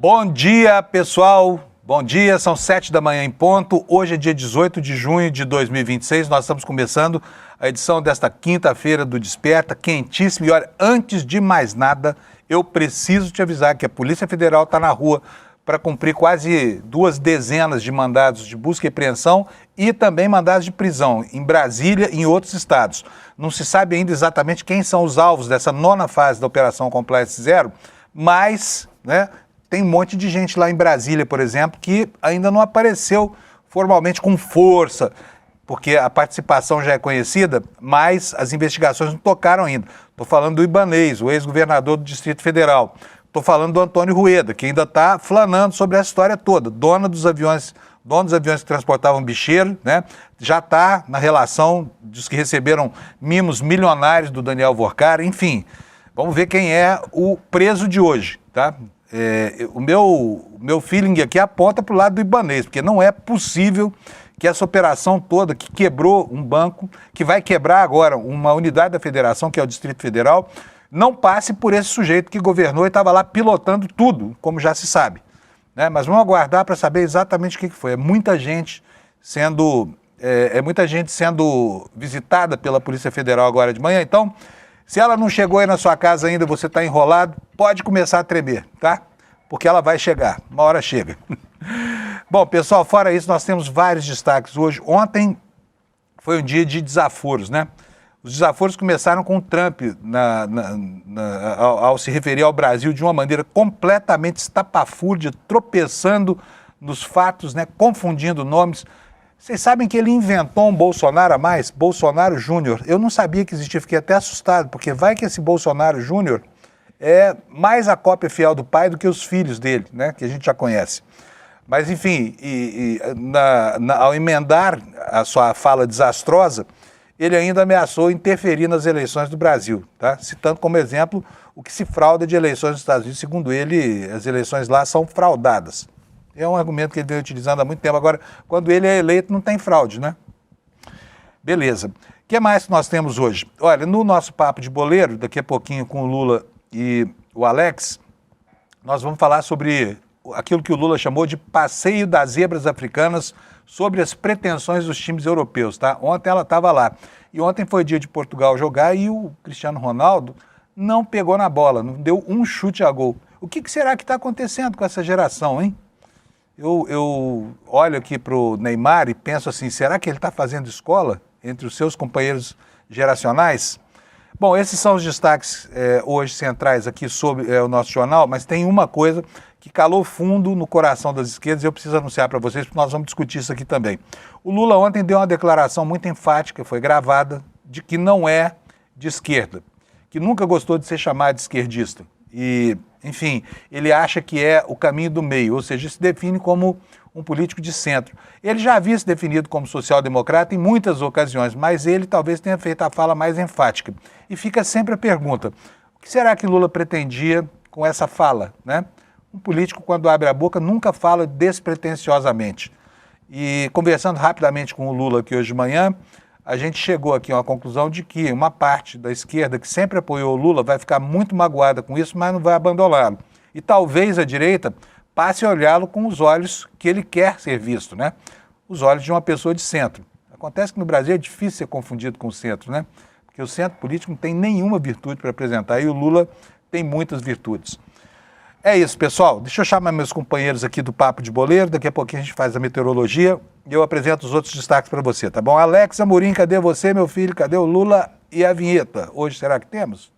Bom dia, pessoal. Bom dia, são 7 da manhã em ponto. Hoje é dia 18 de junho de 2026. Nós estamos começando a edição desta quinta-feira do Desperta, quentíssimo. E olha, antes de mais nada, eu preciso te avisar que a Polícia Federal está na rua para cumprir quase 2 dezenas de mandados de busca e apreensão e também mandados de prisão em Brasília e em outros estados. Não se sabe ainda exatamente quem são os alvos dessa 9ª fase da Operação Compliance Zero, mas tem um monte de gente lá em Brasília, por exemplo, que ainda não apareceu formalmente com força, porque a participação já é conhecida, mas as investigações não tocaram ainda. Estou falando do Ibanez, o ex-governador do Distrito Federal. Estou falando do Antônio Rueda, que ainda está flanando sobre essa história toda. Dono dos aviões que transportavam bicheiro, né? Já está na relação dos que receberam mimos milionários do Daniel Vorcar, enfim. Vamos ver quem é o preso de hoje, tá? O meu feeling aqui aponta para o lado do Ibanez, porque não é possível que essa operação toda, que quebrou um banco, que vai quebrar agora uma unidade da federação, que é o Distrito Federal, não passe por esse sujeito que governou e estava lá pilotando tudo, como já se sabe, né? Mas vamos aguardar para saber exatamente o que foi. É muita gente sendo visitada pela Polícia Federal agora de manhã. Então, se ela não chegou aí na sua casa ainda, você está enrolado, pode começar a tremer, tá? Porque ela vai chegar, uma hora chega. Bom, pessoal, fora isso, nós temos vários destaques hoje. Ontem foi um dia de desaforos, né? Os desaforos começaram com o Trump ao se referir ao Brasil de uma maneira completamente estapafúrdia, tropeçando nos fatos, né, confundindo nomes. Vocês sabem que ele inventou um Bolsonaro a mais? Bolsonaro Júnior. Eu não sabia que existia, fiquei até assustado, porque vai que esse Bolsonaro Júnior é mais a cópia fiel do pai do que os filhos dele, né, que a gente já conhece. Mas, enfim, ao emendar a sua fala desastrosa, ele ainda ameaçou interferir nas eleições do Brasil, tá? Citando como exemplo o que se frauda de eleições nos Estados Unidos. Segundo ele, as eleições lá são fraudadas. É um argumento que ele vem utilizando há muito tempo. Agora, quando ele é eleito, não tem fraude, né? Beleza. O que mais que nós temos hoje? Olha, no nosso papo de boleiro, daqui a pouquinho com o Lula e o Alex, nós vamos falar sobre aquilo que o Lula chamou de passeio das zebras africanas sobre as pretensões dos times europeus, tá? Ontem ela estava lá. E ontem foi dia de Portugal jogar e o Cristiano Ronaldo não pegou na bola, não deu um chute a gol. O que será que está acontecendo com essa geração, hein? Eu olho aqui para o Neymar e penso assim, será que ele está fazendo escola entre os seus companheiros geracionais? Bom, esses são os destaques hoje centrais aqui sobre o nosso jornal, mas tem uma coisa que calou fundo no coração das esquerdas e eu preciso anunciar para vocês, porque nós vamos discutir isso aqui também. O Lula ontem deu uma declaração muito enfática, foi gravada, de que não é de esquerda, que nunca gostou de ser chamado de esquerdista. E, enfim, ele acha que é o caminho do meio, ou seja, se define como um político de centro. Ele já havia se definido como social-democrata em muitas ocasiões, mas ele talvez tenha feito a fala mais enfática. E fica sempre a pergunta, o que será que Lula pretendia com essa fala, né? Um político, quando abre a boca, nunca fala despretensiosamente. E conversando rapidamente com o Lula aqui hoje de manhã, a gente chegou aqui a uma conclusão de que uma parte da esquerda que sempre apoiou o Lula vai ficar muito magoada com isso, mas não vai abandoná-lo. E talvez a direita passe a olhá-lo com os olhos que ele quer ser visto, né? Os olhos de uma pessoa de centro. Acontece que no Brasil é difícil ser confundido com o centro, né? Porque o centro político não tem nenhuma virtude para apresentar e o Lula tem muitas virtudes. É isso, pessoal. Deixa eu chamar meus companheiros aqui do Papo de Boleiro. Daqui a pouquinho a gente faz a meteorologia e eu apresento os outros destaques para você, tá bom? Alex Amorim, cadê você, meu filho? Cadê o Lula e a vinheta? Hoje será que temos?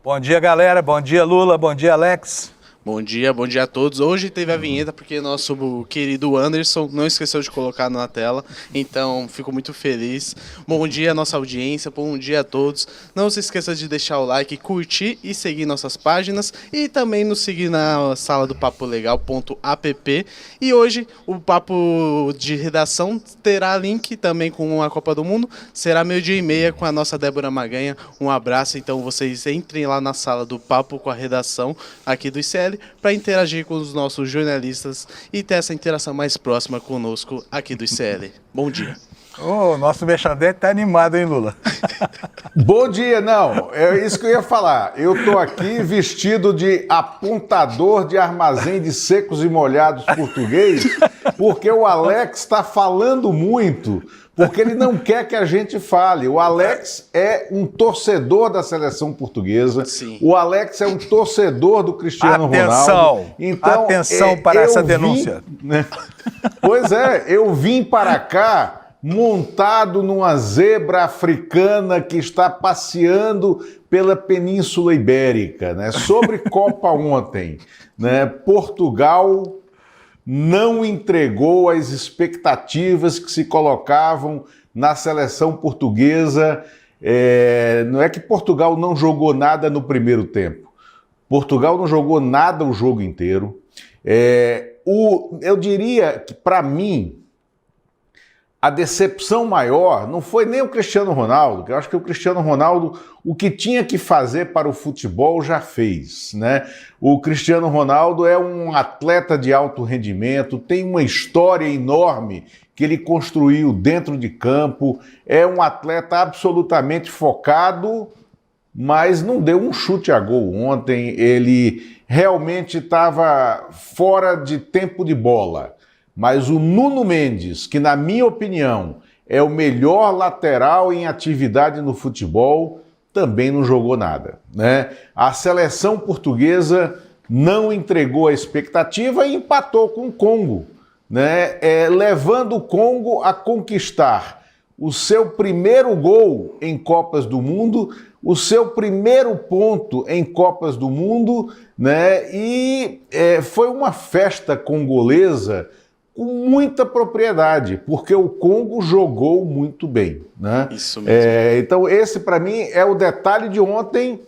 Bom dia, galera. Bom dia, Lula. Bom dia, Alex. Bom dia a todos. Hoje teve a vinheta porque nosso querido Anderson não esqueceu de colocar na tela, então fico muito feliz. Bom dia à nossa audiência, bom dia a todos. Não se esqueça de deixar o like, curtir e seguir nossas páginas e também nos seguir na sala do papolegal.app. E hoje o papo de redação terá link também com a Copa do Mundo, será 12h30 com a nossa Débora Maganha. Um abraço, então vocês entrem lá na sala do papo com a redação aqui do ICL ICL para interagir com os nossos jornalistas e ter essa interação mais próxima conosco aqui do ICL. Bom dia. O nosso Merchandete tá animado, hein, Lula? Bom dia, não, é isso que eu ia falar. Eu tô aqui vestido de apontador de armazém de secos e molhados português, porque o Alex está falando muito, porque ele não quer que a gente fale. O Alex é um torcedor da seleção portuguesa. Sim. O Alex é um torcedor do Cristiano Atenção, Ronaldo. Então, atenção para essa denúncia. Né? Pois é, eu vim para cá montado numa zebra africana que está passeando pela Península Ibérica, né? Sobre Copa ontem, né? Portugal não entregou as expectativas que se colocavam na seleção portuguesa. Não é que Portugal não jogou nada no primeiro tempo. Portugal não jogou nada o jogo inteiro. Eu diria que, para mim, a decepção maior não foi nem o Cristiano Ronaldo, que eu acho que o Cristiano Ronaldo, o que tinha que fazer para o futebol, já fez, né? O Cristiano Ronaldo é um atleta de alto rendimento, tem uma história enorme que ele construiu dentro de campo, é um atleta absolutamente focado, mas não deu um chute a gol ontem, ele realmente estava fora de tempo de bola. Mas o Nuno Mendes, que na minha opinião é o melhor lateral em atividade no futebol, também não jogou nada, né? A seleção portuguesa não entregou a expectativa e empatou com o Congo, né? Levando o Congo a conquistar o seu primeiro gol em Copas do Mundo, o seu primeiro ponto em Copas do Mundo, né? E foi uma festa congolesa com muita propriedade, porque o Congo jogou muito bem, né? Isso mesmo. Então esse para mim é o detalhe de ontem,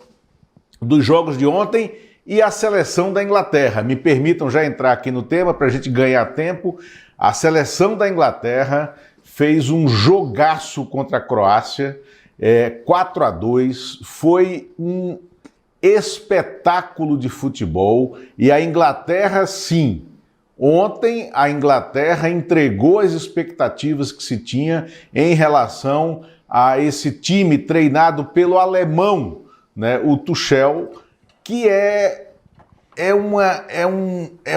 dos jogos de ontem, e a seleção da Inglaterra. Me permitam já entrar aqui no tema para a gente ganhar tempo. A seleção da Inglaterra fez um jogaço contra a Croácia, 4-2, foi um espetáculo de futebol, e a Inglaterra, sim, ontem a Inglaterra entregou as expectativas que se tinha em relação a esse time treinado pelo alemão, né, o Tuchel, que é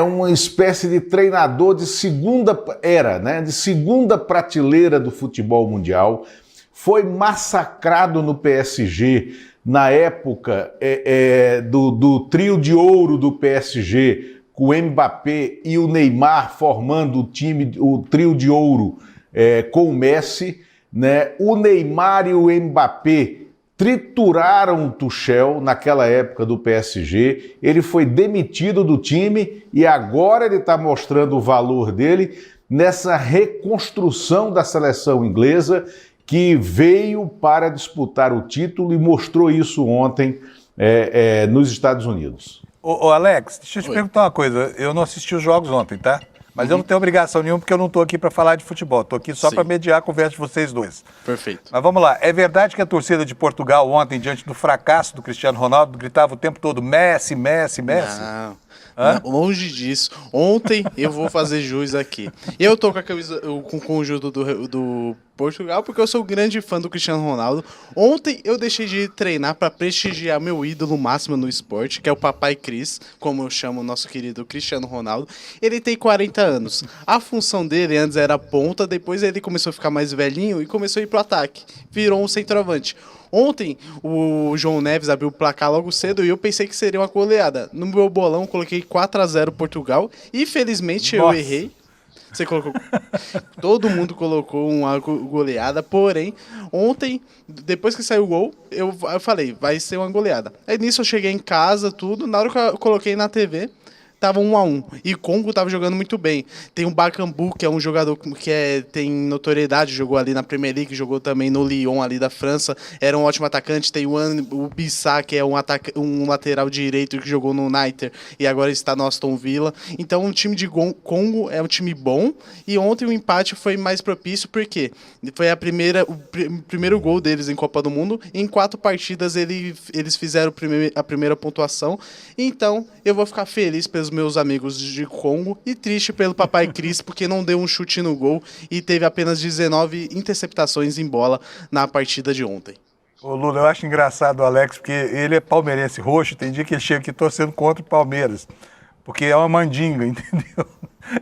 uma espécie de treinador de segunda era, né, de segunda prateleira do futebol mundial. Foi massacrado no PSG na época do trio de ouro do PSG, com o Mbappé e o Neymar formando o trio de ouro com o Messi, né? O Neymar e o Mbappé trituraram o Tuchel naquela época do PSG, ele foi demitido do time e agora ele está mostrando o valor dele nessa reconstrução da seleção inglesa, que veio para disputar o título e mostrou isso ontem nos Estados Unidos. Ô Alex, deixa eu te perguntar uma coisa. Eu não assisti os jogos ontem, tá? Mas eu não tenho obrigação nenhuma, porque eu não estou aqui para falar de futebol. Estou aqui só para mediar a conversa de vocês dois. Perfeito. Mas vamos lá. É verdade que a torcida de Portugal ontem, diante do fracasso do Cristiano Ronaldo, gritava o tempo todo Messi, Messi, Messi? Não, longe disso. Ontem eu vou fazer jus aqui. Eu tô com a camisa, com o conjunto do Portugal, porque eu sou grande fã do Cristiano Ronaldo. Ontem eu deixei de treinar para prestigiar meu ídolo máximo no esporte, que é o Papai Cris, como eu chamo o nosso querido Cristiano Ronaldo. Ele tem 40 anos. A função dele antes era ponta, depois ele começou a ficar mais velhinho e começou a ir pro ataque. Virou um centroavante. Ontem, o João Neves abriu o placar logo cedo e eu pensei que seria uma goleada. No meu bolão, coloquei 4-0 Portugal e, felizmente, eu errei. Você colocou... Todo mundo colocou uma goleada, porém, ontem, depois que saiu o gol, eu falei, vai ser uma goleada. Aí nisso eu cheguei em casa, tudo, na hora que eu coloquei na TV, tava 1-1. E Congo tava jogando muito bem. Tem o Bakambu, que é um jogador que tem notoriedade, jogou ali na Premier League, jogou também no Lyon ali da França, era um ótimo atacante. Tem o Bissá, que é um lateral direito que jogou no United e agora está no Aston Villa. Então o time de Congo é um time bom, e ontem o empate foi mais propício porque foi o primeiro gol deles em Copa do Mundo. Em 4 partidas eles fizeram a primeira pontuação. Então eu vou ficar feliz pelos meus amigos de Congo e triste pelo Papai Cris, porque não deu um chute no gol e teve apenas 19 interceptações em bola na partida de ontem. Ô Lula, eu acho engraçado o Alex, porque ele é palmeirense roxo, tem dia que ele chega aqui torcendo contra o Palmeiras, porque é uma mandinga, entendeu?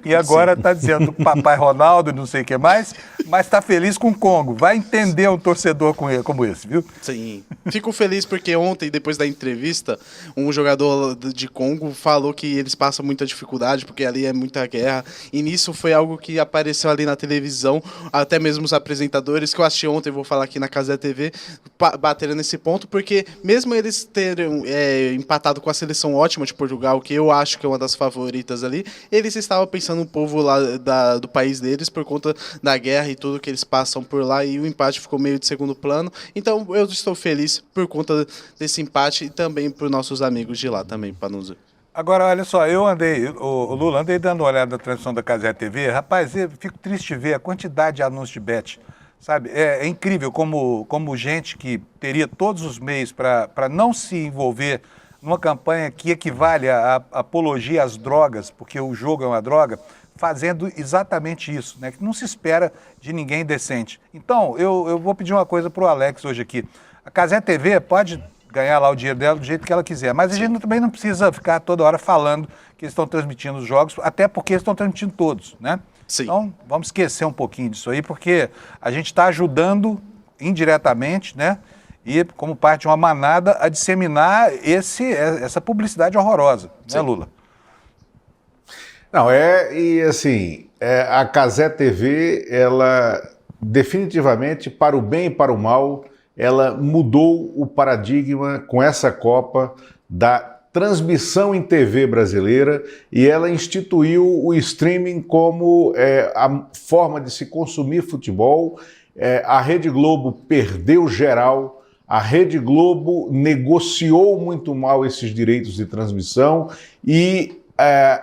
E agora está dizendo que o Papai Ronaldo e não sei o que mais, mas está feliz com o Congo. Vai entender um torcedor como esse, viu? Sim. Fico feliz porque ontem, depois da entrevista, um jogador de Congo falou que eles passam muita dificuldade, porque ali é muita guerra. E nisso foi algo que apareceu ali na televisão, até mesmo os apresentadores, que eu assisti ontem, vou falar aqui na Casa da TV, bateram nesse ponto, porque mesmo eles terem empatado com a seleção ótima de Portugal, que eu acho que é uma das favoritas ali, eles estavam pensando no povo lá do país deles por conta da guerra e tudo que eles passam por lá, e o empate ficou meio de segundo plano. Então eu estou feliz por conta desse empate e também por nossos amigos de lá também, Panuso. Agora, olha só, eu o Lula, andei dando uma olhada na transmissão da Cazé TV, rapaz, eu fico triste de ver a quantidade de anúncios de bet, sabe? É incrível como gente que teria todos os meios para não se envolver numa campanha que equivale à apologia às drogas, porque o jogo é uma droga, fazendo exatamente isso, né? Que não se espera de ninguém decente. Então, eu vou pedir uma coisa para o Alex hoje aqui. A Cazé TV pode ganhar lá o dinheiro dela do jeito que ela quiser, mas a gente também não precisa ficar toda hora falando que eles estão transmitindo os jogos, até porque eles estão transmitindo todos, né? Sim. Então, vamos esquecer um pouquinho disso aí, porque a gente está ajudando indiretamente, né? E como parte de uma manada a disseminar essa publicidade horrorosa, né, Lula? Não, e assim, a Cazé TV, ela definitivamente, para o bem e para o mal, ela mudou o paradigma com essa Copa da transmissão em TV brasileira, e ela instituiu o streaming como a forma de se consumir futebol. A Rede Globo perdeu geral. A Rede Globo negociou muito mal esses direitos de transmissão, e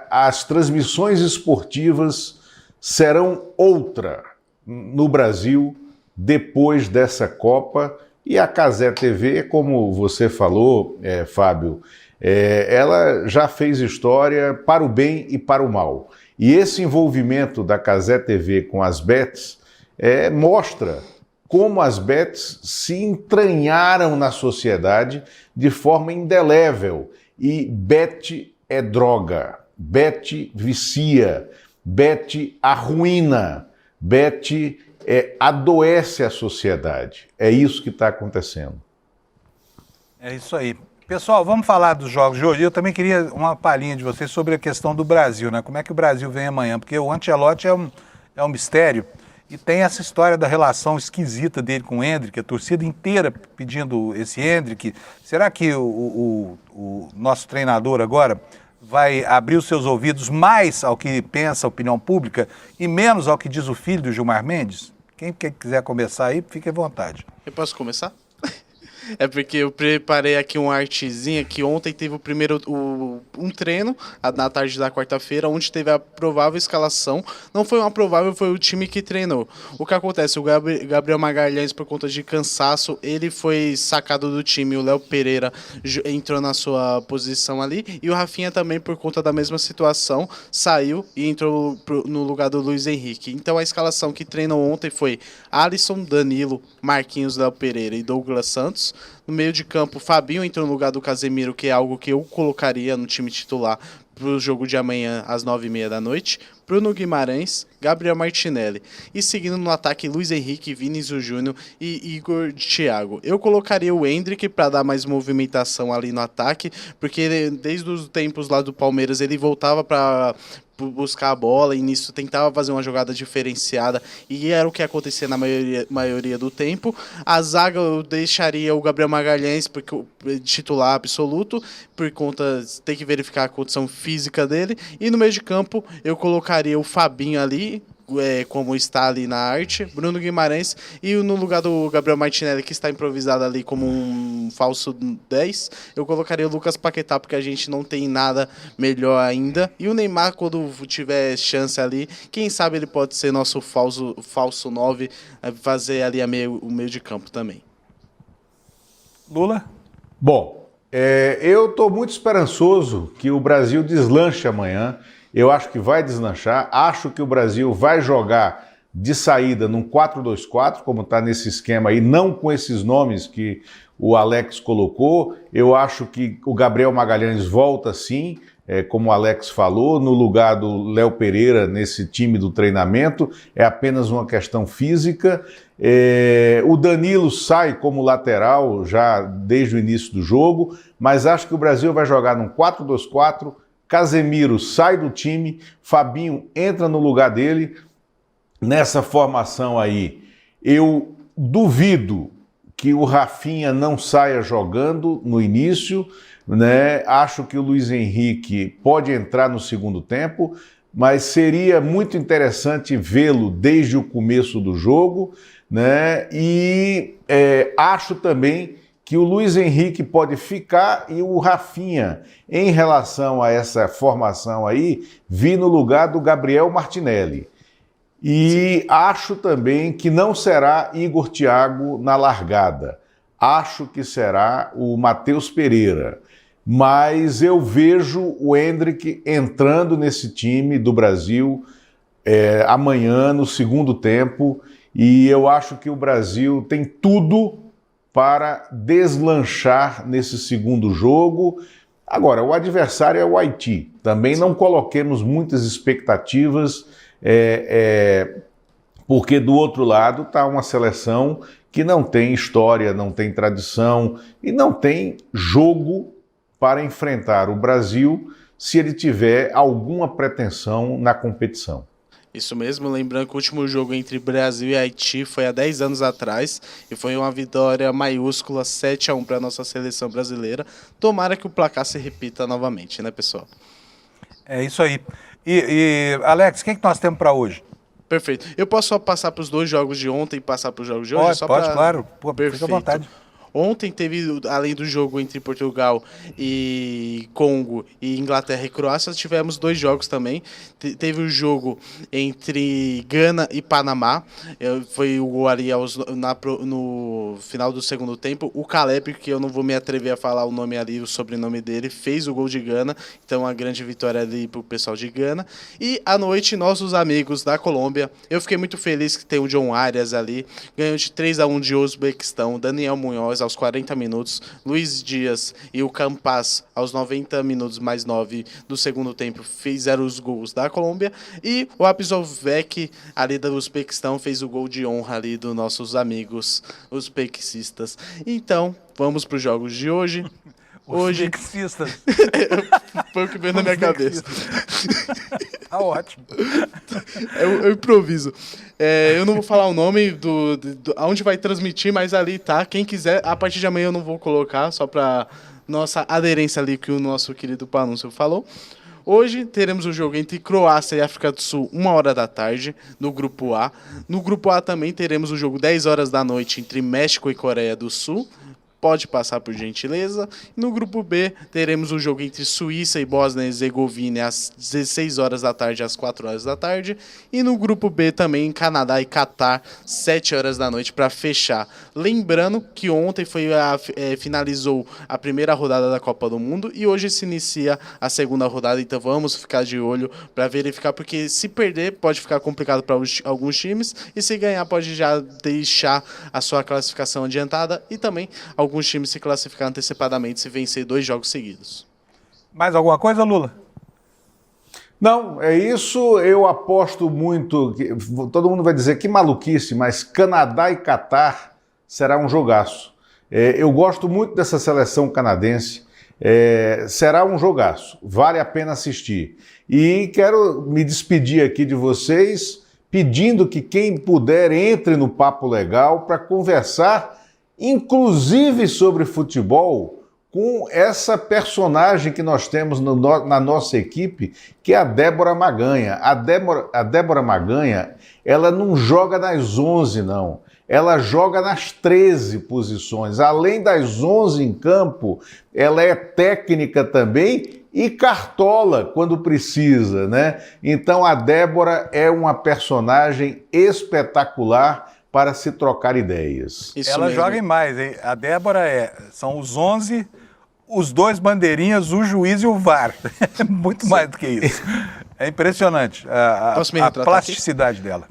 as transmissões esportivas serão outra no Brasil depois dessa Copa. E a Cazé TV, como você falou, Fábio, ela já fez história para o bem e para o mal. E esse envolvimento da Cazé TV com as bets mostra como as bets se entranharam na sociedade de forma indelével. E bet é droga, bet vicia, bet arruína, bet adoece a sociedade. É isso que está acontecendo. É isso aí. Pessoal, vamos falar dos jogos de hoje. Eu também queria uma palhinha de vocês sobre a questão do Brasil, né? Como é que o Brasil vem amanhã? Porque o Ancelotti é um mistério. E tem essa história da relação esquisita dele com o Endrick, a torcida inteira pedindo esse Endrick. Será que o nosso treinador agora vai abrir os seus ouvidos mais ao que pensa a opinião pública e menos ao que diz o filho do Gilmar Mendes? Quem quiser começar aí, fique à vontade. Eu posso começar? É porque eu preparei aqui uma artezinha que ontem teve um treino na tarde da quarta-feira, onde teve a provável escalação. Não foi uma provável, foi o time que treinou. O que acontece? O Gabriel Magalhães, por conta de cansaço, ele foi sacado do time. O Léo Pereira entrou na sua posição ali, e o Rafinha também, por conta da mesma situação, saiu e entrou no lugar do Luiz Henrique. Então a escalação que treinou ontem foi Alisson, Danilo, Marquinhos, Léo Pereira e Douglas Santos. No meio de campo, Fabinho entrou no lugar do Casemiro, que é algo que eu colocaria no time titular para o jogo de amanhã às 9h30 da noite. Bruno Guimarães, Gabriel Martinelli. E seguindo no ataque, Luiz Henrique, Vinícius Júnior e Igor Thiago. Eu colocaria o Endrick para dar mais movimentação ali no ataque, porque desde os tempos lá do Palmeiras ele voltava para buscar a bola e nisso tentava fazer uma jogada diferenciada e era o que acontecia na maioria do tempo. A zaga eu deixaria o Gabriel Magalhães porque titular absoluto, por conta tem que verificar a condição física dele, e no meio de campo eu colocaria o Fabinho ali, como está ali na arte, Bruno Guimarães, e no lugar do Gabriel Martinelli, que está improvisado ali como um falso 10, eu colocaria o Lucas Paquetá, porque a gente não tem nada melhor ainda, e o Neymar, quando tiver chance ali, quem sabe ele pode ser nosso falso 9, fazer ali o meio de campo também. Lula? Bom, eu estou muito esperançoso que o Brasil deslanche amanhã. Eu acho que vai deslanchar. Acho que o Brasil vai jogar de saída num 4-2-4, como está nesse esquema aí, não com esses nomes que o Alex colocou. Eu acho que o Gabriel Magalhães volta sim, como o Alex falou, no lugar do Léo Pereira nesse time do treinamento. É apenas uma questão física. O Danilo sai como lateral já desde o início do jogo, mas acho que o Brasil vai jogar num 4-2-4, Casemiro sai do time, Fabinho entra no lugar dele. Nessa formação aí, eu duvido que o Rafinha não saia jogando no início, né? Acho que o Luiz Henrique pode entrar no segundo tempo, mas seria muito interessante vê-lo desde o começo do jogo, né? E acho também que o Luiz Henrique pode ficar e o Rafinha, em relação a essa formação aí, vir no lugar do Gabriel Martinelli. E acho também que não será Igor Thiago na largada. Acho que será o Matheus Pereira. Mas eu vejo o Endrick entrando nesse time do Brasil amanhã, no segundo tempo, e eu acho que o Brasil tem tudo para deslanchar nesse segundo jogo. Agora, o adversário é o Haiti. Também não coloquemos muitas expectativas, porque do outro lado está uma seleção que não tem história, não tem tradição e não tem jogo para enfrentar o Brasil se ele tiver alguma pretensão na competição. Isso mesmo, lembrando que o último jogo entre Brasil e Haiti foi há 10 anos atrás e foi uma vitória maiúscula, 7-1 para a nossa seleção brasileira. Tomara que o placar se repita novamente, né, pessoal? É isso aí. E Alex, o que nós temos para hoje? Perfeito. Eu posso só passar para os dois jogos de ontem e passar para os jogos de hoje? Pode, claro. Fica à vontade. Ontem teve, além do jogo entre Portugal e Congo e Inglaterra e Croácia, tivemos dois jogos também. Teve o jogo entre Gana e Panamá. Foi o gol ali no final do segundo tempo. O Caleb, que eu não vou me atrever a falar o nome ali, o sobrenome dele, fez o gol de Gana. Então, uma grande vitória ali pro pessoal de Gana. E à noite, nossos amigos da Colômbia, eu fiquei muito feliz que tem o John Arias ali. Ganhou de 3-1 de Uzbequistão, Daniel Munhoz aos 40 minutos, Luiz Dias e o Campas aos 90 minutos mais 9 do segundo tempo fizeram os gols da Colômbia, e o Abzovek ali do Uzbequistão fez o gol de honra ali dos nossos amigos uzbequistas. Então, vamos para os jogos de hoje. Hoje foi o que veio na minha cabeça. Tá ótimo. Eu improviso. Eu não vou falar o nome aonde vai transmitir, mas ali tá. Quem quiser, a partir de amanhã eu não vou colocar, só para nossa aderência ali que o nosso querido Panúncio falou. Hoje teremos o jogo entre Croácia e África do Sul, 1h da tarde, no Grupo A. No Grupo A também teremos o jogo 10 horas da noite entre México e Coreia do Sul. Pode passar por gentileza. No grupo B, teremos o jogo entre Suíça e Bósnia e Herzegovina às 16 horas da tarde, às 4 horas da tarde. E no grupo B também, Canadá e Catar, 7 horas da noite para fechar. Lembrando que ontem finalizou a primeira rodada da Copa do Mundo e hoje se inicia a segunda rodada, então vamos ficar de olho para verificar, porque se perder pode ficar complicado para alguns times e se ganhar pode já deixar a sua classificação adiantada, e também alguns times se classificar antecipadamente se vencer 2 jogos seguidos. Mais alguma coisa, Lula? Não, é isso. Eu aposto muito. Todo mundo vai dizer que maluquice, mas Canadá e Catar será um jogaço. Eu gosto muito dessa seleção canadense. Será um jogaço. Vale a pena assistir. E quero me despedir aqui de vocês, pedindo que quem puder entre no Papo Legal para conversar, inclusive sobre futebol, com essa personagem que nós temos na nossa equipe, que é a Débora Maganha. A Débora Maganha, ela não joga nas 11, não. Ela joga nas 13 posições. Além das 11 em campo, ela é técnica também e cartola quando precisa, né? Então a Débora é uma personagem espetacular para se trocar ideias. Isso ela mesmo. Joga em mais, hein? A Débora são os 11, os 2 bandeirinhas, o juiz e o VAR. É muito mais do que isso. É impressionante a plasticidade dela.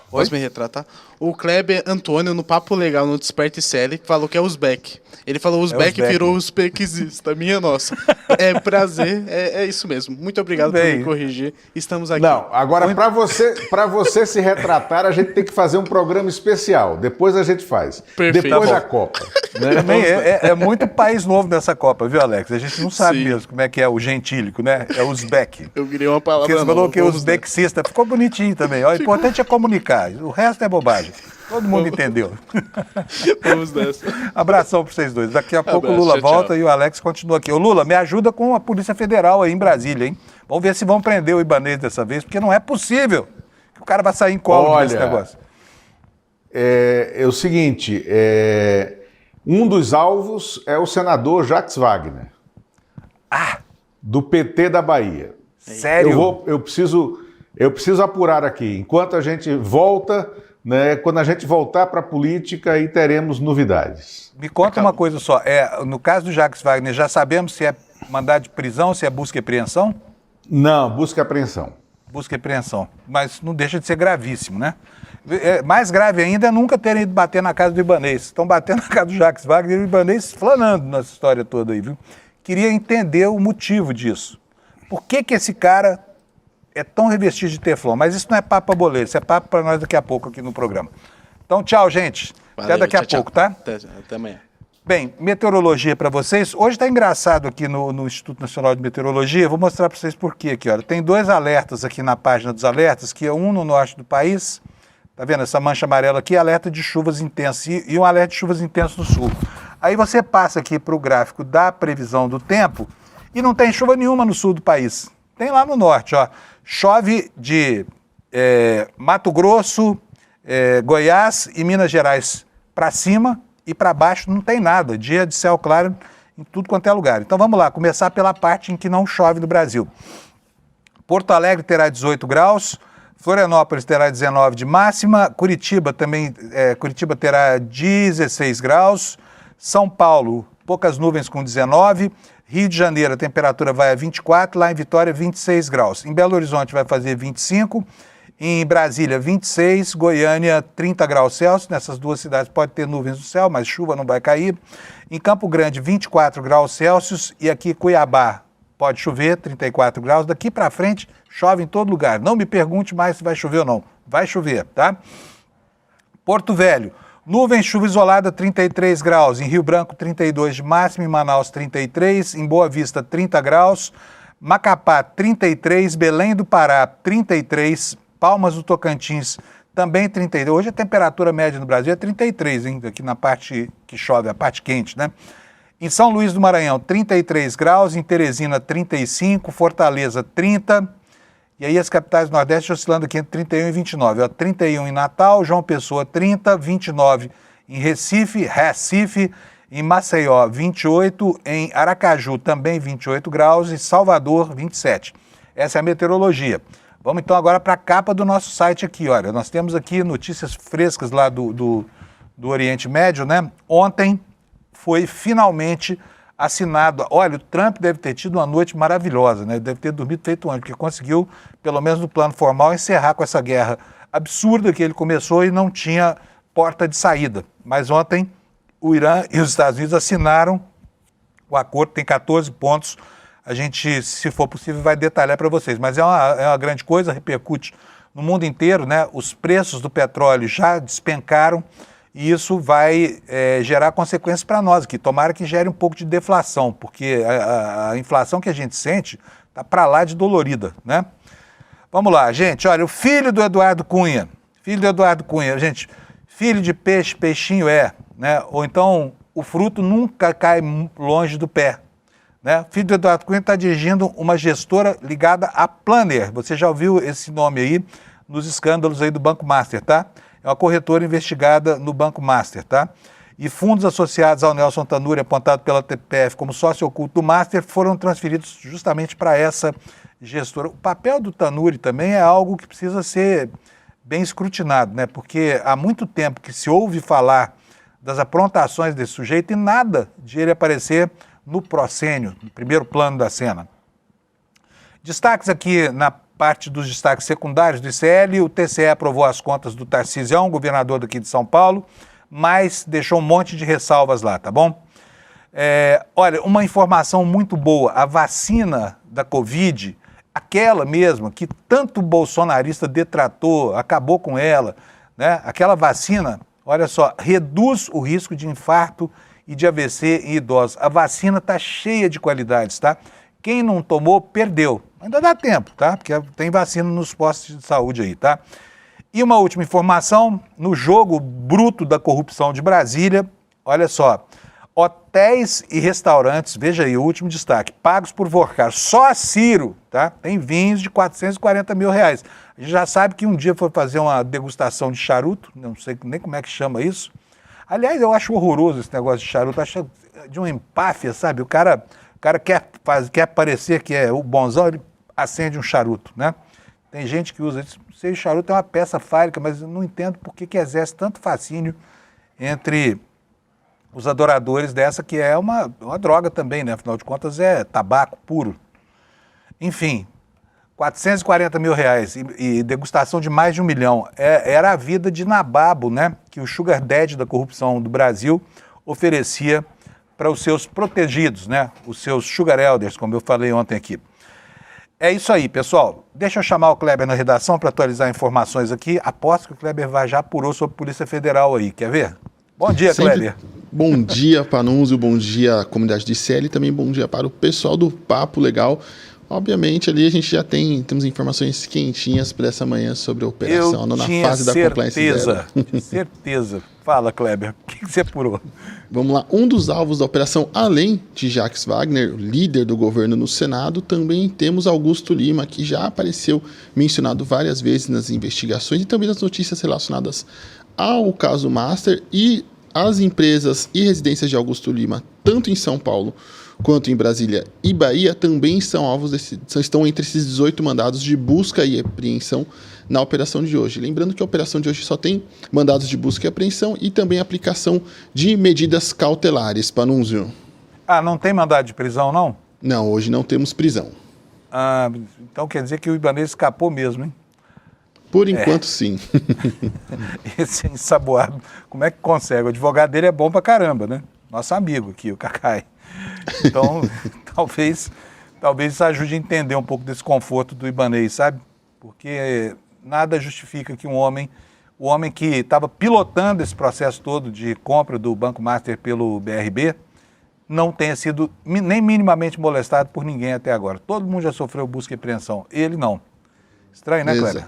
Posso me retratar? O Kleber Antônio, no Papo Legal, no Desperte Série, falou que é Uzbek. Ele falou Uzbek e virou Uzbekista. Minha nossa. É prazer, é isso mesmo. Muito obrigado por me corrigir. Estamos aqui. Não, agora para você se retratar, a gente tem que fazer um programa especial. Depois a gente faz. Perfeito. Depois da Copa. Né? Também é muito país novo nessa Copa, viu, Alex? A gente não sabe mesmo como é que é o gentílico, né? É Uzbek. Eu queria uma palavra. Porque você falou que é uzbekista. Ficou bonitinho também. O importante é comunicar. O resto é bobagem. Todo mundo entendeu. Vamos nessa. Abração para vocês dois. Daqui a pouco o Lula volta tchau. E o Alex continua aqui. Ô Lula, me ajuda com a Polícia Federal aí em Brasília, hein? Vamos ver se vão prender o Ibanez dessa vez, porque não é possível que o cara vai sair em colo nesse negócio. É o seguinte, um dos alvos é o senador Jacques Wagner. Do PT da Bahia. Sério? Eu preciso apurar aqui. Enquanto a gente volta... Né? Quando a gente voltar para a política, aí teremos novidades. Me conta uma coisa só. No caso do Jacques Wagner, já sabemos se é mandado de prisão, se é busca e apreensão? Não, busca e apreensão. Busca e apreensão. Mas não deixa de ser gravíssimo, né? Mais grave ainda é nunca terem ido bater na casa do Ibanez. Estão batendo na casa do Jacques Wagner e o Ibanez flanando nessa história toda aí, viu? Queria entender o motivo disso. Por que esse cara é tão revestido de teflon? Mas isso não é papo pra boleiro, isso é papo para nós daqui a pouco aqui no programa. Então, tchau, gente. Valeu, até daqui a pouco, tá? Até amanhã. Bem, meteorologia para vocês. Hoje está engraçado aqui no Instituto Nacional de Meteorologia. Vou mostrar para vocês por quê aqui. Olha. Tem 2 alertas aqui na página dos alertas, que é um no norte do país. Tá vendo essa mancha amarela aqui? Alerta de chuvas intensas e um alerta de chuvas intensas no sul. Aí você passa aqui para o gráfico da previsão do tempo e não tem chuva nenhuma no sul do país. Tem lá no norte, ó. Chove de Mato Grosso, Goiás e Minas Gerais para cima e para baixo não tem nada. Dia de céu claro em tudo quanto é lugar. Então vamos lá, começar pela parte em que não chove no Brasil. Porto Alegre terá 18 graus, Florianópolis terá 19 de máxima, Curitiba terá 16 graus, São Paulo, poucas nuvens com 19, Rio de Janeiro, a temperatura vai a 24, lá em Vitória, 26 graus. Em Belo Horizonte vai fazer 25, em Brasília, 26, Goiânia, 30 graus Celsius. Nessas 2 cidades pode ter nuvens no céu, mas chuva não vai cair. Em Campo Grande, 24 graus Celsius. E aqui, Cuiabá, pode chover, 34 graus. Daqui para frente, chove em todo lugar. Não me pergunte mais se vai chover ou não. Vai chover, tá? Porto Velho. Nuvem, chuva isolada, 33 graus. Em Rio Branco, 32 de máxima. Em Manaus, 33. Em Boa Vista, 30 graus. Macapá, 33. Belém do Pará, 33. Palmas do Tocantins, também 32. Hoje a temperatura média no Brasil é 33, hein? Aqui na parte que chove, a parte quente, né? Em São Luís do Maranhão, 33 graus. Em Teresina, 35. Fortaleza, 30. E aí as capitais do Nordeste oscilando aqui entre 31 e 29. Ó, 31 em Natal, João Pessoa 30, 29 em Recife, em Maceió 28, em Aracaju também 28 graus e Salvador 27. Essa é a meteorologia. Vamos então agora para a capa do nosso site aqui, olha. Nós temos aqui notícias frescas lá do Oriente Médio, né? Ontem foi finalmente assinado. Olha, o Trump deve ter tido uma noite maravilhosa, né? Deve ter dormido feito antes, porque conseguiu, pelo menos no plano formal, encerrar com essa guerra absurda que ele começou e não tinha porta de saída. Mas ontem o Irã e os Estados Unidos assinaram o acordo, tem 14 pontos a gente, se for possível, vai detalhar para vocês. Mas é uma grande coisa, repercute no mundo inteiro, né? Os preços do petróleo já despencaram e isso vai gerar consequências para nós aqui. Tomara que gere um pouco de deflação, porque a inflação que a gente sente está para lá de dolorida, né? Vamos lá, gente. Olha, o filho do Eduardo Cunha, gente, filho de peixe, peixinho é, né? Ou então o fruto nunca cai longe do pé. Né? O filho do Eduardo Cunha está dirigindo uma gestora ligada à Planner. Você já ouviu esse nome aí nos escândalos aí do Banco Master, tá? É uma corretora investigada no Banco Master, tá? E fundos associados ao Nelson Tanuri, apontado pela TPF como sócio oculto do Master, foram transferidos justamente para essa gestora. O papel do Tanuri também é algo que precisa ser bem escrutinado, né? Porque há muito tempo que se ouve falar das aprontações desse sujeito e nada de ele aparecer no proscênio, no primeiro plano da cena. Destaques aqui na parte dos destaques secundários do ICL, o TCE aprovou as contas do Tarcísio, governador daqui de São Paulo, mas deixou um monte de ressalvas lá, tá bom? Olha, uma informação muito boa, a vacina da Covid, aquela mesma que tanto bolsonarista detratou, acabou com ela, né? Aquela vacina, olha só, reduz o risco de infarto e de AVC em idosos. A vacina está cheia de qualidades, tá? Quem não tomou, perdeu. Ainda dá tempo, tá? Porque tem vacina nos postos de saúde aí, tá? E uma última informação, no jogo bruto da corrupção de Brasília, olha só, hotéis e restaurantes, veja aí o último destaque, pagos por Vorcar, só a Ciro, tá? Tem vinhos de R$440 mil. A gente já sabe que um dia foi fazer uma degustação de charuto, não sei nem como é que chama isso. Aliás, eu acho horroroso esse negócio de charuto, acho de uma empáfia, sabe? O cara quer parecer que é o bonzão, ele acende um charuto, né? Tem gente que usa isso. Sei, o charuto é uma peça fálica, mas eu não entendo por que exerce tanto fascínio entre os adoradores dessa, que é uma droga também, né? Afinal de contas, é tabaco puro. Enfim, R$440 mil e degustação de mais de 1 milhão. Era a vida de nababo, né? Que o Sugar Daddy da corrupção do Brasil oferecia para os seus protegidos, né? Os seus Sugar Elders, como eu falei ontem aqui. É isso aí, pessoal. Deixa eu chamar o Kleber na redação para atualizar informações aqui. Aposto que o Kleber já apurou sobre a Polícia Federal aí. Quer ver? Bom dia, Kleber. Bom dia, Panunzio. Bom dia, comunidade de ICL. E também bom dia para o pessoal do Papo Legal. Obviamente, ali a gente já temos informações quentinhas para essa manhã sobre a operação na fase da compliance zero. Tinha certeza. Fala, Kleber, o que você apurou? Vamos lá. Um dos alvos da operação, além de Jacques Wagner, líder do governo no Senado, também temos Augusto Lima, que já apareceu mencionado várias vezes nas investigações e também nas notícias relacionadas ao caso Master, e as empresas e residências de Augusto Lima, tanto em São Paulo quanto em Brasília e Bahia, também estão entre esses 18 mandados de busca e apreensão na operação de hoje. Lembrando que a operação de hoje só tem mandados de busca e apreensão e também aplicação de medidas cautelares, Panunzio. Ah, não tem mandado de prisão, não? Não, hoje não temos prisão. Ah, então quer dizer que o Ibanez escapou mesmo, hein? Por enquanto, sim. Esse ensaboado, como é que consegue? O advogado dele é bom pra caramba, né? Nosso amigo aqui, o Cacai. Então, talvez isso ajude a entender um pouco desse conforto do Ibanez, sabe? Porque nada justifica que o homem que estava pilotando esse processo todo de compra do Banco Master pelo BRB não tenha sido nem minimamente molestado por ninguém até agora. Todo mundo já sofreu busca e apreensão. Ele não. Estranho, né, Cléber?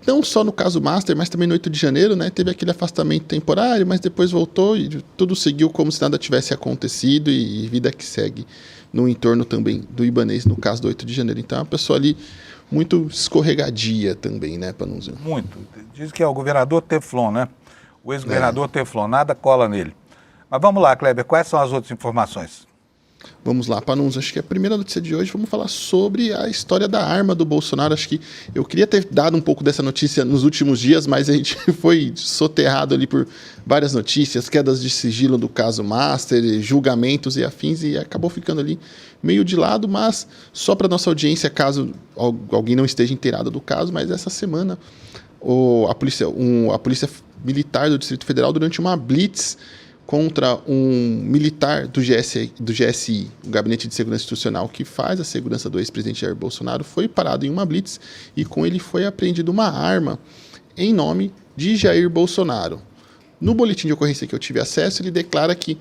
Não só no caso Master, mas também no 8 de janeiro, né? Teve aquele afastamento temporário, mas depois voltou e tudo seguiu como se nada tivesse acontecido e vida que segue no entorno também do Ibanez, no caso do 8 de janeiro. Então é uma pessoa ali muito escorregadia também, né, Panunzio? Muito. Diz que é o governador Teflon, né? O ex-governador Teflon, nada cola nele. Mas vamos lá, Kleber, quais são as outras informações? Vamos lá, Panunzio. Acho que a primeira notícia de hoje, vamos falar sobre a história da arma do Bolsonaro. Acho que eu queria ter dado um pouco dessa notícia nos últimos dias, mas a gente foi soterrado ali por várias notícias, quedas de sigilo do caso Master, julgamentos e afins, e acabou ficando ali meio de lado, mas só para nossa audiência, caso alguém não esteja inteirado do caso, mas essa semana a polícia militar do Distrito Federal, durante uma blitz, contra um militar do GSI, o Gabinete de Segurança Institucional, que faz a segurança do ex-presidente Jair Bolsonaro, foi parado em uma blitz e com ele foi apreendida uma arma em nome de Jair Bolsonaro. No boletim de ocorrência que eu tive acesso, ele declara que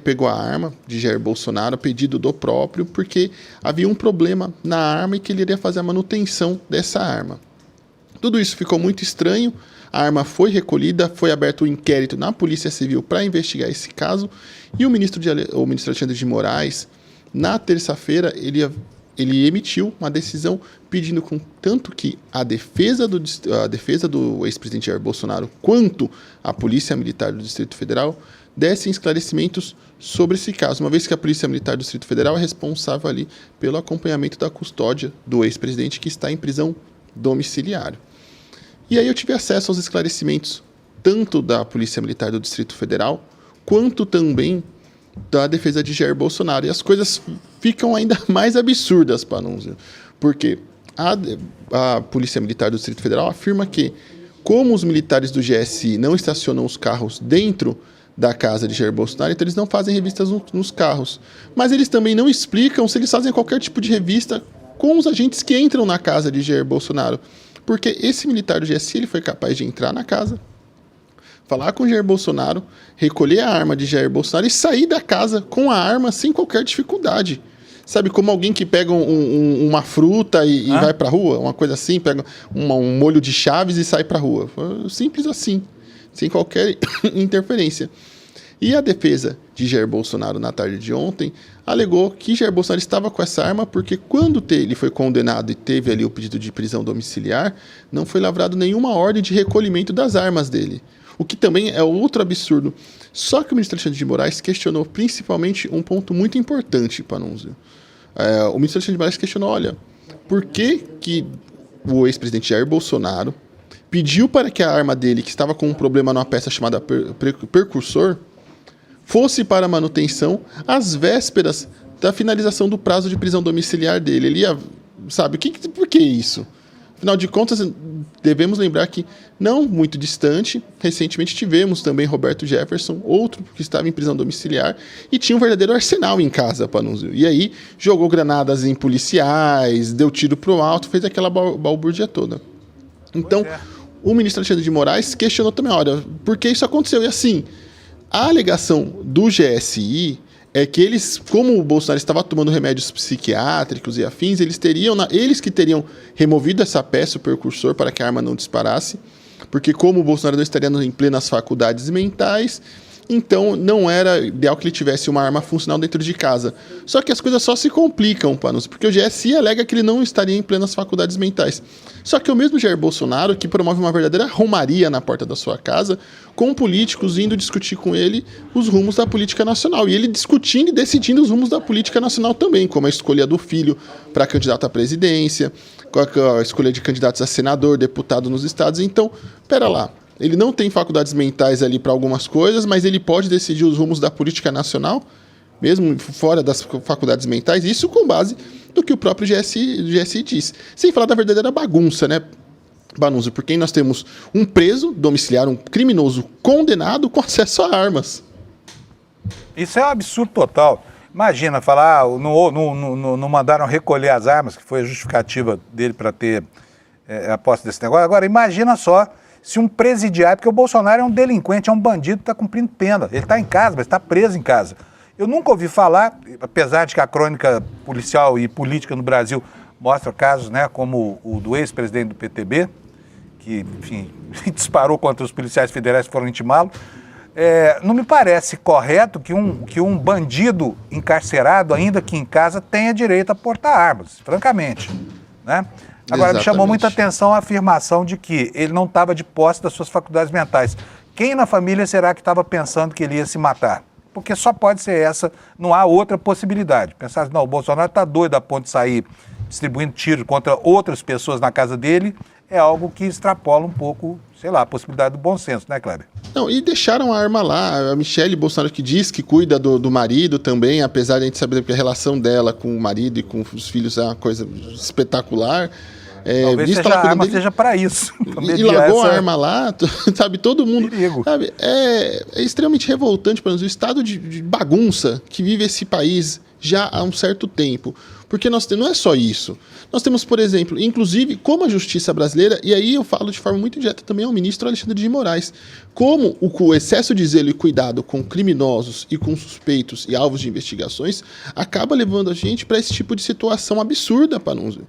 pegou a arma de Jair Bolsonaro a pedido do próprio, porque havia um problema na arma e que ele iria fazer a manutenção dessa arma. Tudo isso ficou muito estranho. A arma foi recolhida, foi aberto um inquérito na Polícia Civil para investigar esse caso, e o ministro Alexandre de Moraes, na terça-feira, ele emitiu uma decisão pedindo tanto que a defesa do ex-presidente Jair Bolsonaro quanto a Polícia Militar do Distrito Federal dessem esclarecimentos sobre esse caso, uma vez que a Polícia Militar do Distrito Federal é responsável ali pelo acompanhamento da custódia do ex-presidente que está em prisão domiciliar. E aí eu tive acesso aos esclarecimentos tanto da Polícia Militar do Distrito Federal, quanto também da defesa de Jair Bolsonaro. E as coisas ficam ainda mais absurdas, Panunzio, porque a Polícia Militar do Distrito Federal afirma que, como os militares do GSI não estacionam os carros dentro da casa de Jair Bolsonaro, então eles não fazem revistas nos carros. Mas eles também não explicam se eles fazem qualquer tipo de revista com os agentes que entram na casa de Jair Bolsonaro. Porque esse militar do GSI ele foi capaz de entrar na casa, falar com Jair Bolsonaro, recolher a arma de Jair Bolsonaro e sair da casa com a arma sem qualquer dificuldade. Sabe, como alguém que pega uma fruta e vai pra rua, uma coisa assim, pega um molho de chaves e sai pra rua. Simples assim, sem qualquer interferência. E a defesa de Jair Bolsonaro na tarde de ontem alegou que Jair Bolsonaro estava com essa arma porque quando ele foi condenado e teve ali o pedido de prisão domiciliar, não foi lavrado nenhuma ordem de recolhimento das armas dele. O que também é outro absurdo. Só que o ministro Alexandre de Moraes questionou principalmente um ponto muito importante, Panunzio. O ministro Alexandre de Moraes questionou, olha, por que o ex-presidente Jair Bolsonaro pediu para que a arma dele, que estava com um problema numa peça chamada percussor, fosse para manutenção às vésperas da finalização do prazo de prisão domiciliar dele. Ele ia, sabe, por que isso? Afinal de contas, devemos lembrar que, não muito distante, recentemente tivemos também Roberto Jefferson, outro que estava em prisão domiciliar, e tinha um verdadeiro arsenal em casa, Panunzio. E aí jogou granadas em policiais, deu tiro pro alto, fez aquela balbúrdia toda. Então, o ministro Alexandre de Moraes questionou também, olha, por que isso aconteceu? E assim, a alegação do GSI é que eles, como o Bolsonaro estava tomando remédios psiquiátricos e afins, eles que teriam removido essa peça, o percursor, para que a arma não disparasse, porque como o Bolsonaro não estaria em plenas faculdades mentais, então não era ideal que ele tivesse uma arma funcional dentro de casa. Só que as coisas só se complicam, Panos, porque o GSI alega que ele não estaria em plenas faculdades mentais. Só que é o mesmo Jair Bolsonaro que promove uma verdadeira romaria na porta da sua casa, com políticos indo discutir com ele os rumos da política nacional. E ele discutindo e decidindo os rumos da política nacional também, como a escolha do filho para candidato à presidência, a escolha de candidatos a senador, deputado nos estados. Então, pera lá. Ele não tem faculdades mentais ali para algumas coisas, mas ele pode decidir os rumos da política nacional, mesmo fora das faculdades mentais, isso com base no que o próprio GSI diz. Sem falar da verdadeira bagunça, né, Panunzio? Porque nós temos um preso domiciliar, um criminoso condenado com acesso a armas. Isso é um absurdo total. Imagina, falar, não mandaram recolher as armas, que foi a justificativa dele para ter a posse desse negócio. Agora, imagina só se um presidiário, porque o Bolsonaro é um delinquente, é um bandido, está cumprindo pena. Ele está em casa, mas está preso em casa. Eu nunca ouvi falar, apesar de que a crônica policial e política no Brasil mostra casos, né, como o do ex-presidente do PTB, que, enfim, disparou contra os policiais federais que foram intimá-lo. Não me parece correto que um bandido encarcerado, ainda que em casa, tenha direito a portar armas, francamente, né? Agora, me chamou muita atenção a afirmação de que ele não estava de posse das suas faculdades mentais. Quem na família será que estava pensando que ele ia se matar? Porque só pode ser essa, não há outra possibilidade. Pensar, não, o Bolsonaro está doido a ponto de sair distribuindo tiro contra outras pessoas na casa dele, é algo que extrapola um pouco, sei lá, a possibilidade do bom senso, né, Kleber? Não, e deixaram a arma lá. A Michelle Bolsonaro, que diz que cuida do marido também, apesar de a gente saber que a relação dela com o marido e com os filhos é uma coisa espetacular, Talvez visto seja pela a coluna arma dele, seja para isso. pra e mediar largou a essa- arma lá, sabe? Todo mundo. Perigo. Sabe? É extremamente revoltante para nós o estado de bagunça que vive esse país já há um certo tempo. Porque não é só isso. Nós temos, por exemplo, inclusive, como a justiça brasileira, e aí eu falo de forma muito direta também ao ministro Alexandre de Moraes, como o excesso de zelo e cuidado com criminosos e com suspeitos e alvos de investigações acaba levando a gente para esse tipo de situação absurda, Panunzio.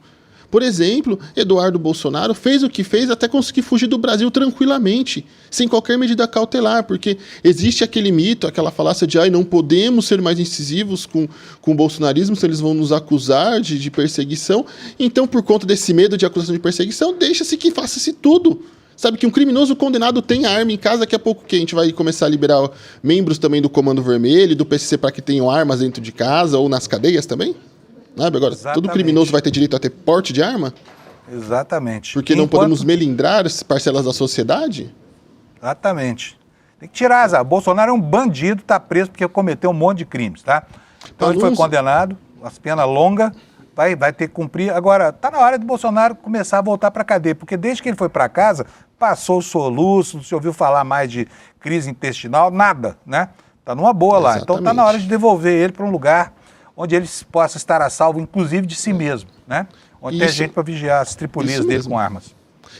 Por exemplo, Eduardo Bolsonaro fez o que fez até conseguir fugir do Brasil tranquilamente, sem qualquer medida cautelar, porque existe aquele mito, aquela falácia de não podemos ser mais incisivos com o bolsonarismo, se eles vão nos acusar de perseguição. Então, por conta desse medo de acusação de perseguição, deixa-se que faça-se tudo. Sabe que um criminoso condenado tem arma em casa, daqui a pouco que a gente vai começar a liberar membros também do Comando Vermelho e do PCC para que tenham armas dentro de casa ou nas cadeias também? Sabe? Agora, todo Exatamente. criminoso vai ter direito a ter porte de arma? Exatamente. Porque não Enquanto- podemos melindrar as parcelas da sociedade? Exatamente. Tem que tirar as... Bolsonaro é um bandido, está preso porque cometeu um monte de crimes, tá? Então ele foi Panunzio. condenado, as penas longas, vai ter que cumprir. Agora, tá na hora do Bolsonaro começar a voltar para a cadeia, porque desde que ele foi para casa, passou o soluço, não se ouviu falar mais de crise intestinal, nada, né? Tá numa boa lá. Então tá na Exatamente. hora de devolver ele para um lugar onde ele possa estar a salvo, inclusive de si mesmo, né? Onde tem Isso. gente para vigiar as tripulias Isso dele mesmo. com armas.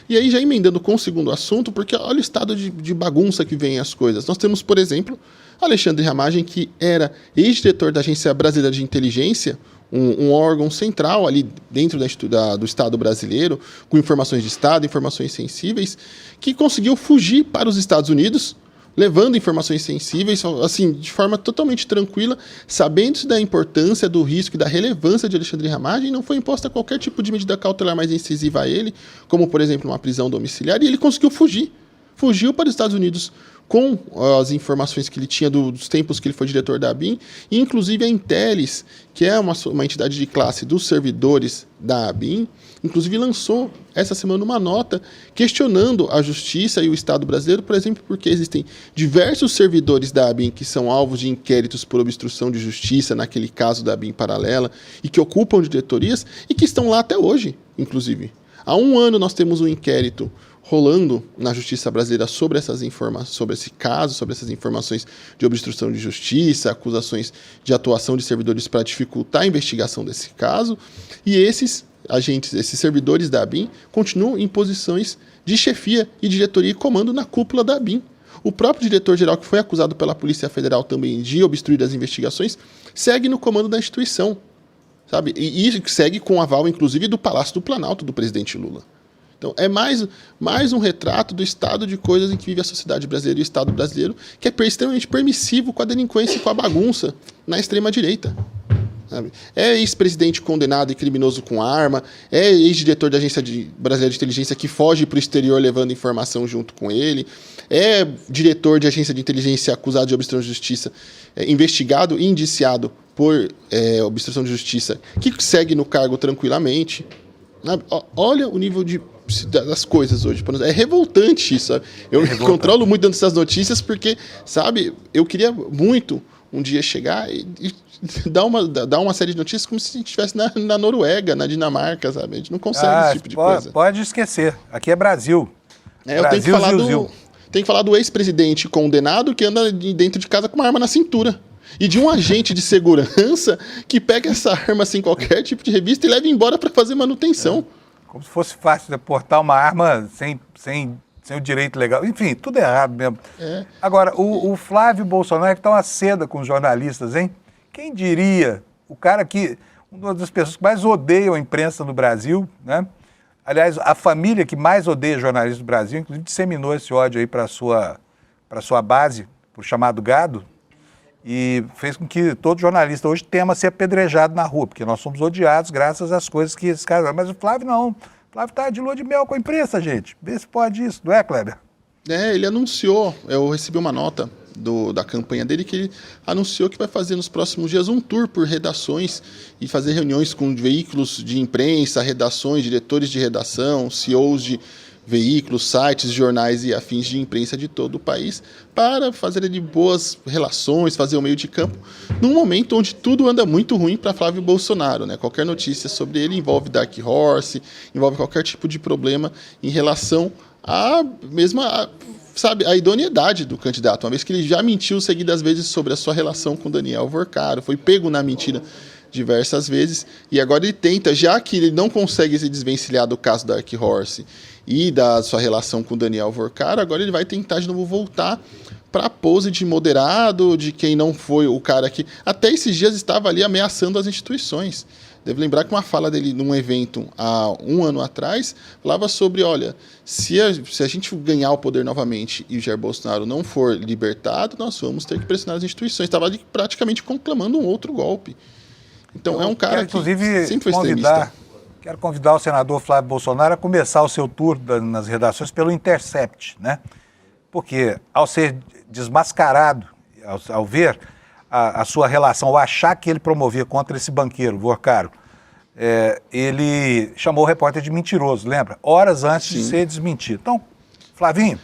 E aí, já emendando com o segundo assunto, porque olha o estado de bagunça que vem as coisas. Nós temos, por exemplo, Alexandre Ramagem, que era ex-diretor da Agência Brasileira de Inteligência, um órgão central ali dentro do Estado brasileiro, com informações de Estado, informações sensíveis, que conseguiu fugir para os Estados Unidos, levando informações sensíveis, assim, de forma totalmente tranquila, sabendo da importância, do risco e da relevância de Alexandre Ramagem, não foi imposta qualquer tipo de medida cautelar mais incisiva a ele, como, por exemplo, uma prisão domiciliar, e ele conseguiu fugir. Fugiu para os Estados Unidos com as informações que ele tinha dos tempos que ele foi diretor da ABIN, e inclusive a Intelis, que é uma entidade de classe dos servidores da ABIN, inclusive lançou essa semana uma nota questionando a justiça e o Estado brasileiro, por exemplo, porque existem diversos servidores da ABIN que são alvos de inquéritos por obstrução de justiça, naquele caso da ABIN paralela, e que ocupam diretorias e que estão lá até hoje, inclusive. Há um ano nós temos um inquérito rolando na justiça brasileira sobre essas informações, sobre esse caso, sobre essas informações de obstrução de justiça, acusações de atuação de servidores para dificultar a investigação desse caso, e esses servidores da ABIN continuam em posições de chefia e diretoria e comando na cúpula da ABIN. O próprio diretor-geral, que foi acusado pela Polícia Federal também de obstruir as investigações, segue no comando da instituição, sabe? E segue com aval, inclusive, do Palácio do Planalto do presidente Lula. Então, é mais um retrato do estado de coisas em que vive a sociedade brasileira e o Estado brasileiro, que é extremamente permissivo com a delinquência e com a bagunça na extrema-direita. Sabe? É ex-presidente condenado e criminoso com arma, é ex-diretor da Agência Brasileira de Inteligência que foge para o exterior levando informação junto com ele, é diretor de agência de inteligência acusado de obstrução de justiça, investigado e indiciado por obstrução de justiça, que segue no cargo tranquilamente. Sabe? Olha o nível das coisas hoje. É revoltante isso, sabe? Eu me controlo muito dentro dessas notícias porque, sabe, eu queria muito um dia chegar e dar uma série de notícias como se a gente estivesse na Noruega, na Dinamarca, sabe? A gente não consegue esse tipo de coisa. Pode esquecer. Aqui é Brasil. Eu tenho que falar do ex-presidente condenado que anda dentro de casa com uma arma na cintura. E de um agente de segurança que pega essa arma sem qualquer tipo de revista e leva embora para fazer manutenção. Como se fosse fácil de portar uma arma sem o direito legal. Enfim, tudo errado mesmo. Agora, o Flávio Bolsonaro que está uma seda com os jornalistas, hein? Quem diria? O cara que... Uma das pessoas que mais odeiam a imprensa no Brasil, né? Aliás, a família que mais odeia jornalistas do Brasil, inclusive disseminou esse ódio aí para sua base, para o chamado gado, e fez com que todo jornalista hoje tema ser apedrejado na rua, porque nós somos odiados graças às coisas que esses caras... Mas o Flávio não. O Flávio está de lua de mel com a imprensa, gente. Vê se pode isso, não é, Kleber? Ele anunciou, eu recebi uma nota da campanha dele, que ele anunciou que vai fazer nos próximos dias um tour por redações e fazer reuniões com veículos de imprensa, redações, diretores de redação, CEOs veículos, sites, jornais e afins de imprensa de todo o país para fazer de boas relações, fazer o meio de campo, num momento onde tudo anda muito ruim para Flávio Bolsonaro, né? Qualquer notícia sobre ele envolve Dark Horse, envolve qualquer tipo de problema em relação à mesma, sabe, a idoneidade do candidato, uma vez que ele já mentiu seguidas vezes sobre a sua relação com Daniel Vorcaro, foi pego na mentira diversas vezes, e agora ele tenta, já que ele não consegue se desvencilhar do caso Dark Horse e da sua relação com Daniel Vorcaro, agora ele vai tentar de novo voltar para a pose de moderado, de quem não foi o cara que até esses dias estava ali ameaçando as instituições. Devo lembrar que uma fala dele num evento há um ano atrás falava sobre, olha, se a gente ganhar o poder novamente e o Jair Bolsonaro não for libertado, nós vamos ter que pressionar as instituições. Estava ali praticamente conclamando um outro golpe. Então é um cara que sempre foi extremista. Quero convidar o senador Flávio Bolsonaro a começar o seu tour nas redações pelo Intercept, né? Porque ao ser desmascarado, ao ver a sua relação, ao achar que ele promovia contra esse banqueiro, Vorcaro, ele chamou o repórter de mentiroso, lembra? Horas antes de ser desmentido. Então, Flavinho,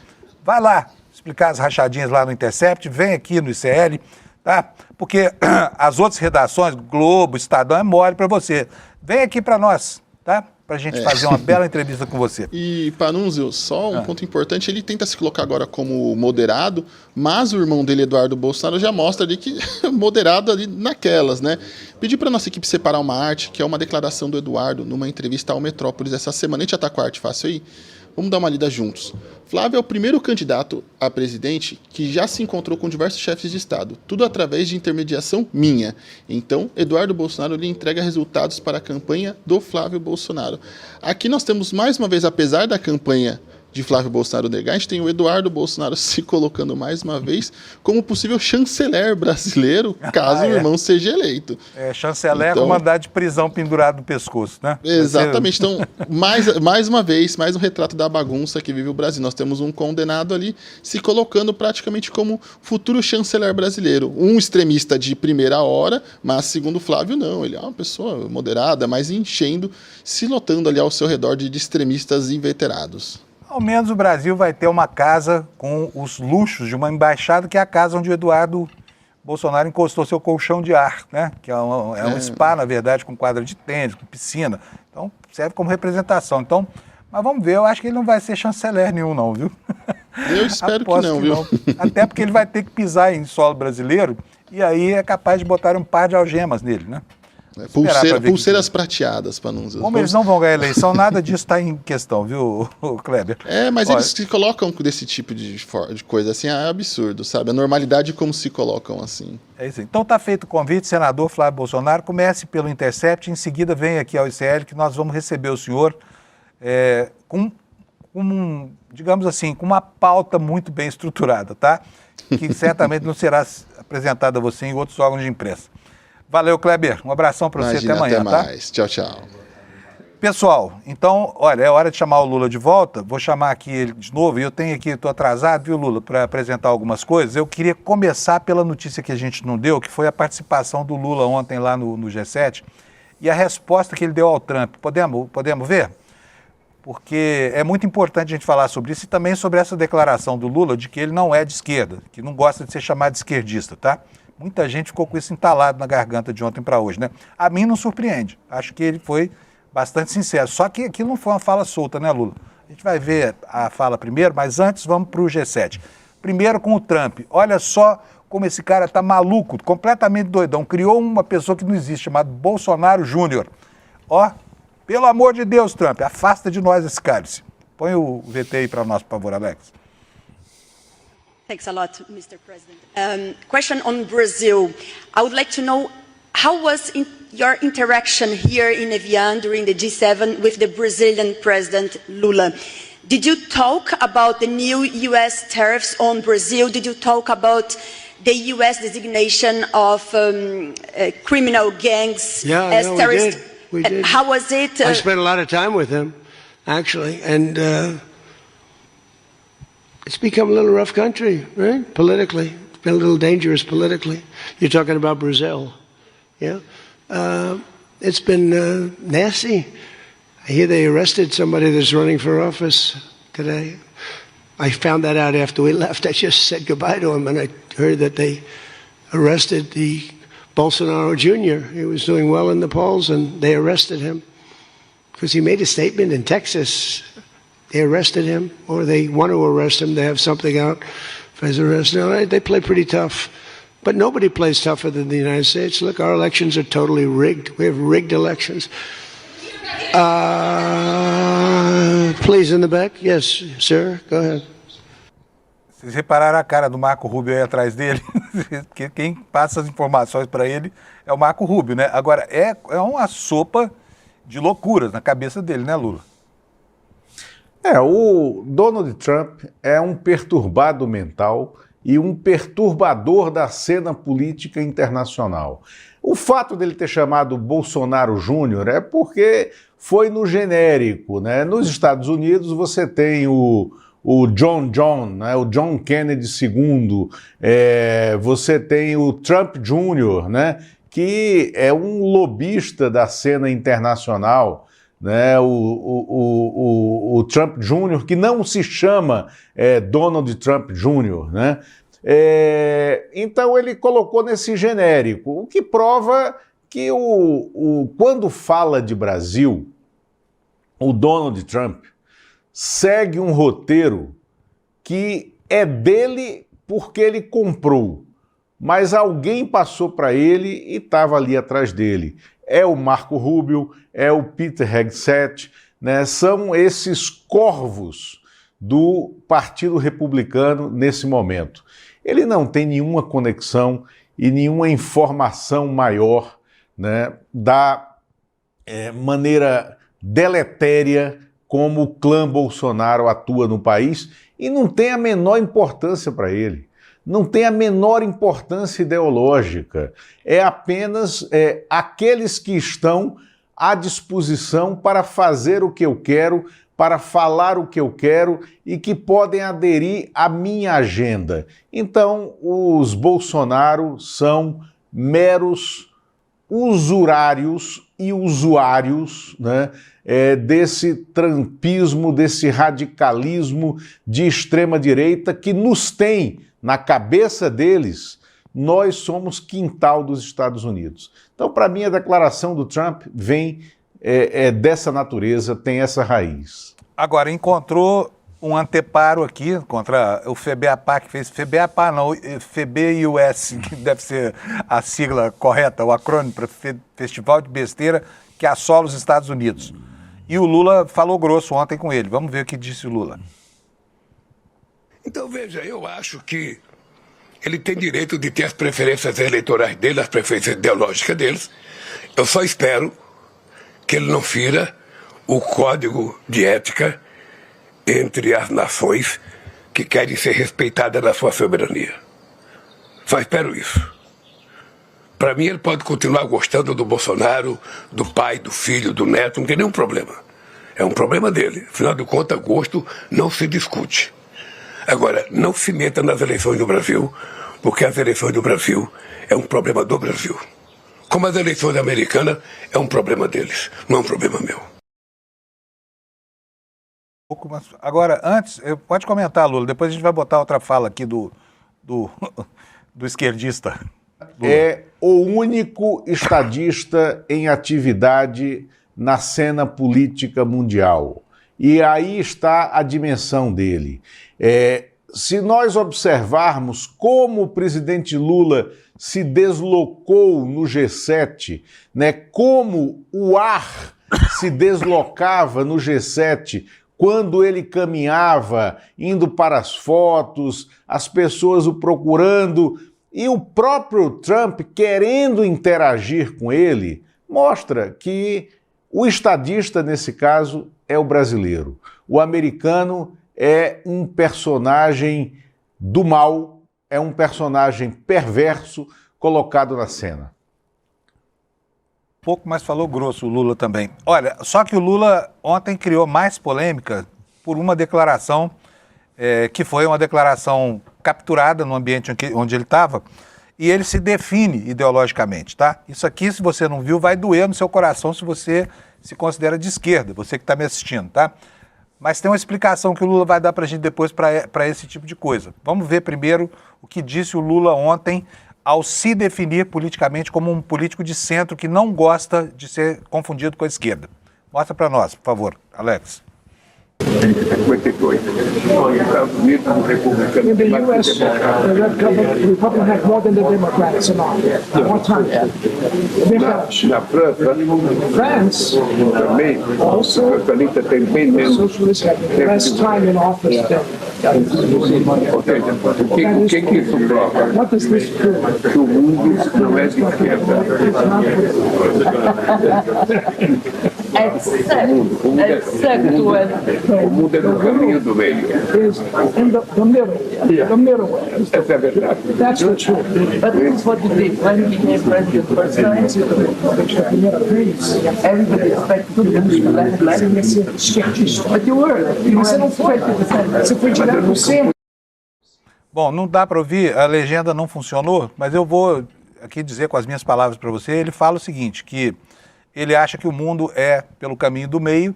vai lá explicar as rachadinhas lá no Intercept, vem aqui no ICL, tá? Porque as outras redações, Globo, Estadão, é mole para você. Vem aqui para nós, tá? Para a gente fazer uma bela entrevista com você. E, Panunzio, só um ponto importante, ele tenta se colocar agora como moderado, mas o irmão dele, Eduardo Bolsonaro, já mostra ali que moderado ali naquelas, né? Pedi para nossa equipe separar uma arte, que é uma declaração do Eduardo numa entrevista ao Metrópolis essa semana. A gente já tá com a arte fácil aí? Vamos dar uma lida juntos. Flávio é o primeiro candidato a presidente que já se encontrou com diversos chefes de Estado, tudo através de intermediação minha. Então, Eduardo Bolsonaro lhe entrega resultados para a campanha do Flávio Bolsonaro. Aqui nós temos, mais uma vez, apesar da campanha de Flávio Bolsonaro negar, a gente tem o Eduardo Bolsonaro se colocando mais uma vez como possível chanceler brasileiro, caso o irmão seja eleito. Chanceler com mandado de prisão pendurado no pescoço, né? Exatamente. Então, mais uma vez, mais um retrato da bagunça que vive o Brasil. Nós temos um condenado ali se colocando praticamente como futuro chanceler brasileiro. Um extremista de primeira hora, mas segundo Flávio, não. Ele é uma pessoa moderada, mas enchendo, se lotando ali ao seu redor de extremistas inveterados. Ao menos o Brasil vai ter uma casa com os luxos de uma embaixada, que é a casa onde o Eduardo Bolsonaro encostou seu colchão de ar, né? Que é um spa, na verdade, com quadra de tênis, com piscina. Então, serve como representação. Então, mas vamos ver, eu acho que ele não vai ser chanceler nenhum, não, viu? Eu espero que não, viu? Até porque ele vai ter que pisar em solo brasileiro e aí é capaz de botar um par de algemas nele, né? Pulseiras prateadas, Panunzio. Como eles não vão ganhar a eleição, nada disso está em questão, viu, Kleber? Mas olha, eles se colocam desse tipo de coisa assim, é absurdo, sabe? A normalidade como se colocam assim. É isso aí. Então está feito o convite, senador Flávio Bolsonaro, comece pelo Intercept, em seguida vem aqui ao ICL, que nós vamos receber o senhor digamos assim, com uma pauta muito bem estruturada, tá? Que certamente não será apresentada a você em outros órgãos de imprensa. Valeu, Kleber. Um abração para você. Até amanhã, tá? Até mais. Tchau, tchau. Pessoal, então, olha, é hora de chamar o Lula de volta. Vou chamar aqui ele de novo. E eu tenho aqui, estou atrasado, viu, Lula, para apresentar algumas coisas. Eu queria começar pela notícia que a gente não deu, que foi a participação do Lula ontem lá no G7 e a resposta que ele deu ao Trump. Podemos ver? Porque é muito importante a gente falar sobre isso e também sobre essa declaração do Lula de que ele não é de esquerda, que não gosta de ser chamado de esquerdista, tá? Muita gente ficou com isso entalado na garganta de ontem para hoje, né? A mim não surpreende. Acho que ele foi bastante sincero. Só que aquilo não foi uma fala solta, né, Lula? A gente vai ver a fala primeiro, mas antes vamos para o G7. Primeiro com o Trump. Olha só como esse cara tá maluco, completamente doidão. Criou uma pessoa que não existe, chamada Bolsonaro Júnior. Ó, pelo amor de Deus, Trump, afasta de nós esse cálice. Põe o VT aí para nós, por favor, Alex. Thanks a lot, Mr. President. Question on Brazil. I would like to know how was your interaction here in Evian during the G7 with the Brazilian President Lula? Did you talk about the new U.S. tariffs on Brazil? Did you talk about the U.S. designation of criminal gangs as terrorists? We did. How was it? I spent a lot of time with him, actually, and it's become a little rough country, right? Politically. It's been a little dangerous politically. You're talking about Brazil, yeah? It's been nasty. I hear they arrested somebody that's running for office today. I found that out after we left. I just said goodbye to him, and I heard that they arrested the Bolsonaro Jr. He was doing well in the polls, and they arrested him because he made a statement in Texas. They arrested him, or they want to arrest him. They have something out for his arrest. No, they play pretty tough. But nobody plays tougher than the United States. Look, our elections are totally rigged. We have rigged elections. Please, in the back. Yes, sir. Go ahead. Vocês repararam a cara do Marco Rubio aí atrás dele? Quem passa as informações para ele é o Marco Rubio, né? Agora, é uma sopa de loucuras na cabeça dele, né, Lula? O Donald Trump é um perturbado mental e um perturbador da cena política internacional. O fato dele ter chamado Bolsonaro Júnior é porque foi no genérico, né? Nos Estados Unidos você tem o John, né? O John Kennedy II, você tem o Trump Jr., né? Que é um lobista da cena internacional, né? O Trump Jr., que não se chama Donald Trump Jr., né? Então ele colocou nesse genérico, o que prova que quando fala de Brasil, o Donald Trump segue um roteiro que é dele porque ele comprou, mas alguém passou para ele e estava ali atrás dele. É o Marco Rubio, é o Peter Hegseth, né? São esses corvos do Partido Republicano nesse momento. Ele não tem nenhuma conexão e nenhuma informação maior, né, da maneira deletéria como o clã Bolsonaro atua no país, e não tem a menor importância para ele. Não tem a menor importância ideológica. É apenas aqueles que estão à disposição para fazer o que eu quero, para falar o que eu quero e que podem aderir à minha agenda. Então, os Bolsonaro são meros usurários e usuários, né, desse trumpismo, desse radicalismo de extrema-direita que nos tem na cabeça deles. Nós somos quintal dos Estados Unidos. Então, para mim, a declaração do Trump vem dessa natureza, tem essa raiz. Agora, encontrou um anteparo aqui contra o FEBEAPA, que fez FEBEAPA, não, FEBEIUS, que deve ser a sigla correta, o acrônimo para Festival de Besteira, que assola os Estados Unidos. E o Lula falou grosso ontem com ele. Vamos ver o que disse o Lula. Então, veja, eu acho que ele tem direito de ter as preferências eleitorais dele, as preferências ideológicas deles. Eu só espero que ele não fira o código de ética entre as nações que querem ser respeitadas na sua soberania. Só espero isso. Para mim, ele pode continuar gostando do Bolsonaro, do pai, do filho, do neto, não tem nenhum problema. É um problema dele. Afinal de contas, gosto não se discute. Agora, não se meta nas eleições do Brasil, porque as eleições do Brasil é um problema do Brasil. Como as eleições americanas, é um problema deles, não é um problema meu. Agora, antes, pode comentar, Lula, depois a gente vai botar outra fala aqui do esquerdista. Lula. É o único estadista em atividade na cena política mundial. E aí está a dimensão dele. Se nós observarmos como o presidente Lula se deslocou no G7, né, como o ar se deslocava no G7 quando ele caminhava, indo para as fotos, as pessoas o procurando, e o próprio Trump querendo interagir com ele, mostra que o estadista, nesse caso, é o brasileiro. O americano é um personagem do mal, é um personagem perverso colocado na cena. Pouco, mas falou grosso o Lula também. Olha, só que o Lula ontem criou mais polêmica por uma declaração que foi uma declaração capturada no ambiente onde ele estava, e ele se define ideologicamente, tá? Isso aqui, se você não viu, vai doer no seu coração se você se considera de esquerda, você que está me assistindo, tá? mas tem uma explicação que o Lula vai dar para a gente depois para esse tipo de coisa. Vamos ver primeiro o que disse o Lula ontem ao se definir politicamente como um político de centro que não gosta de ser confundido com a esquerda. Mostra para nós, por favor, Alex. 52. Estados Unidos, republicano. In the U.S., the Republicans have more than the Democrats in office. More time. Na França, France também, o socialista tem bem menos. socialists have less time in office than. Ou seja, o que isso prova? What does this prove? Que o mundo não é de esquerda. O mundo é do caminho do meio. Is in the middle way. Essa é a verdade. That's the truth. But this is what you did when he became president first time. Everybody expected to lose the left leg. But you were. You were 20%. Você foi direto no centro. Bom, não dá para ouvir, a legenda não funcionou, mas eu vou aqui dizer com as minhas palavras para você. Ele fala o seguinte, que ele acha que o mundo é pelo caminho do meio,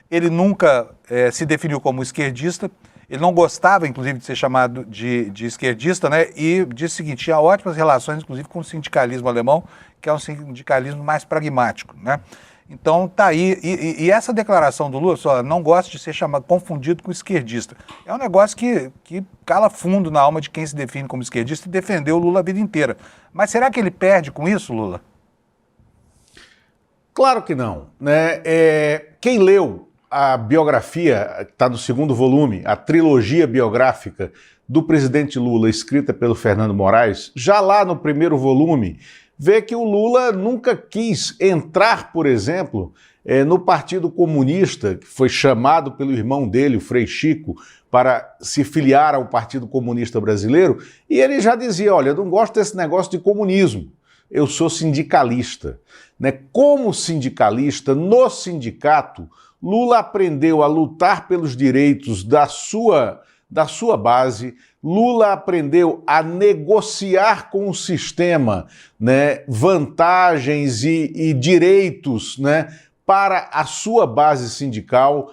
ele nunca se definiu como esquerdista, ele não gostava, inclusive, de ser chamado de esquerdista, né? E disse o seguinte, tinha ótimas relações, inclusive, com o sindicalismo alemão, que é um sindicalismo mais pragmático, né? Então, tá aí. E essa declaração do Lula, só não gosta de ser confundido com esquerdista. É um negócio que cala fundo na alma de quem se define como esquerdista e defendeu o Lula a vida inteira. Mas será que ele perde com isso, Lula? Claro que não, né? Quem leu a biografia, que está no segundo volume, a trilogia biográfica do presidente Lula, escrita pelo Fernando Moraes, já lá no primeiro volume, vê que o Lula nunca quis entrar, por exemplo, no Partido Comunista, que foi chamado pelo irmão dele, o Frei Chico, para se filiar ao Partido Comunista Brasileiro, e ele já dizia, olha, eu não gosto desse negócio de comunismo, eu sou sindicalista. Né? Como sindicalista, no sindicato, Lula aprendeu a lutar pelos direitos da sua base, Lula aprendeu a negociar com o sistema, né, vantagens e direitos, né, para a sua base sindical,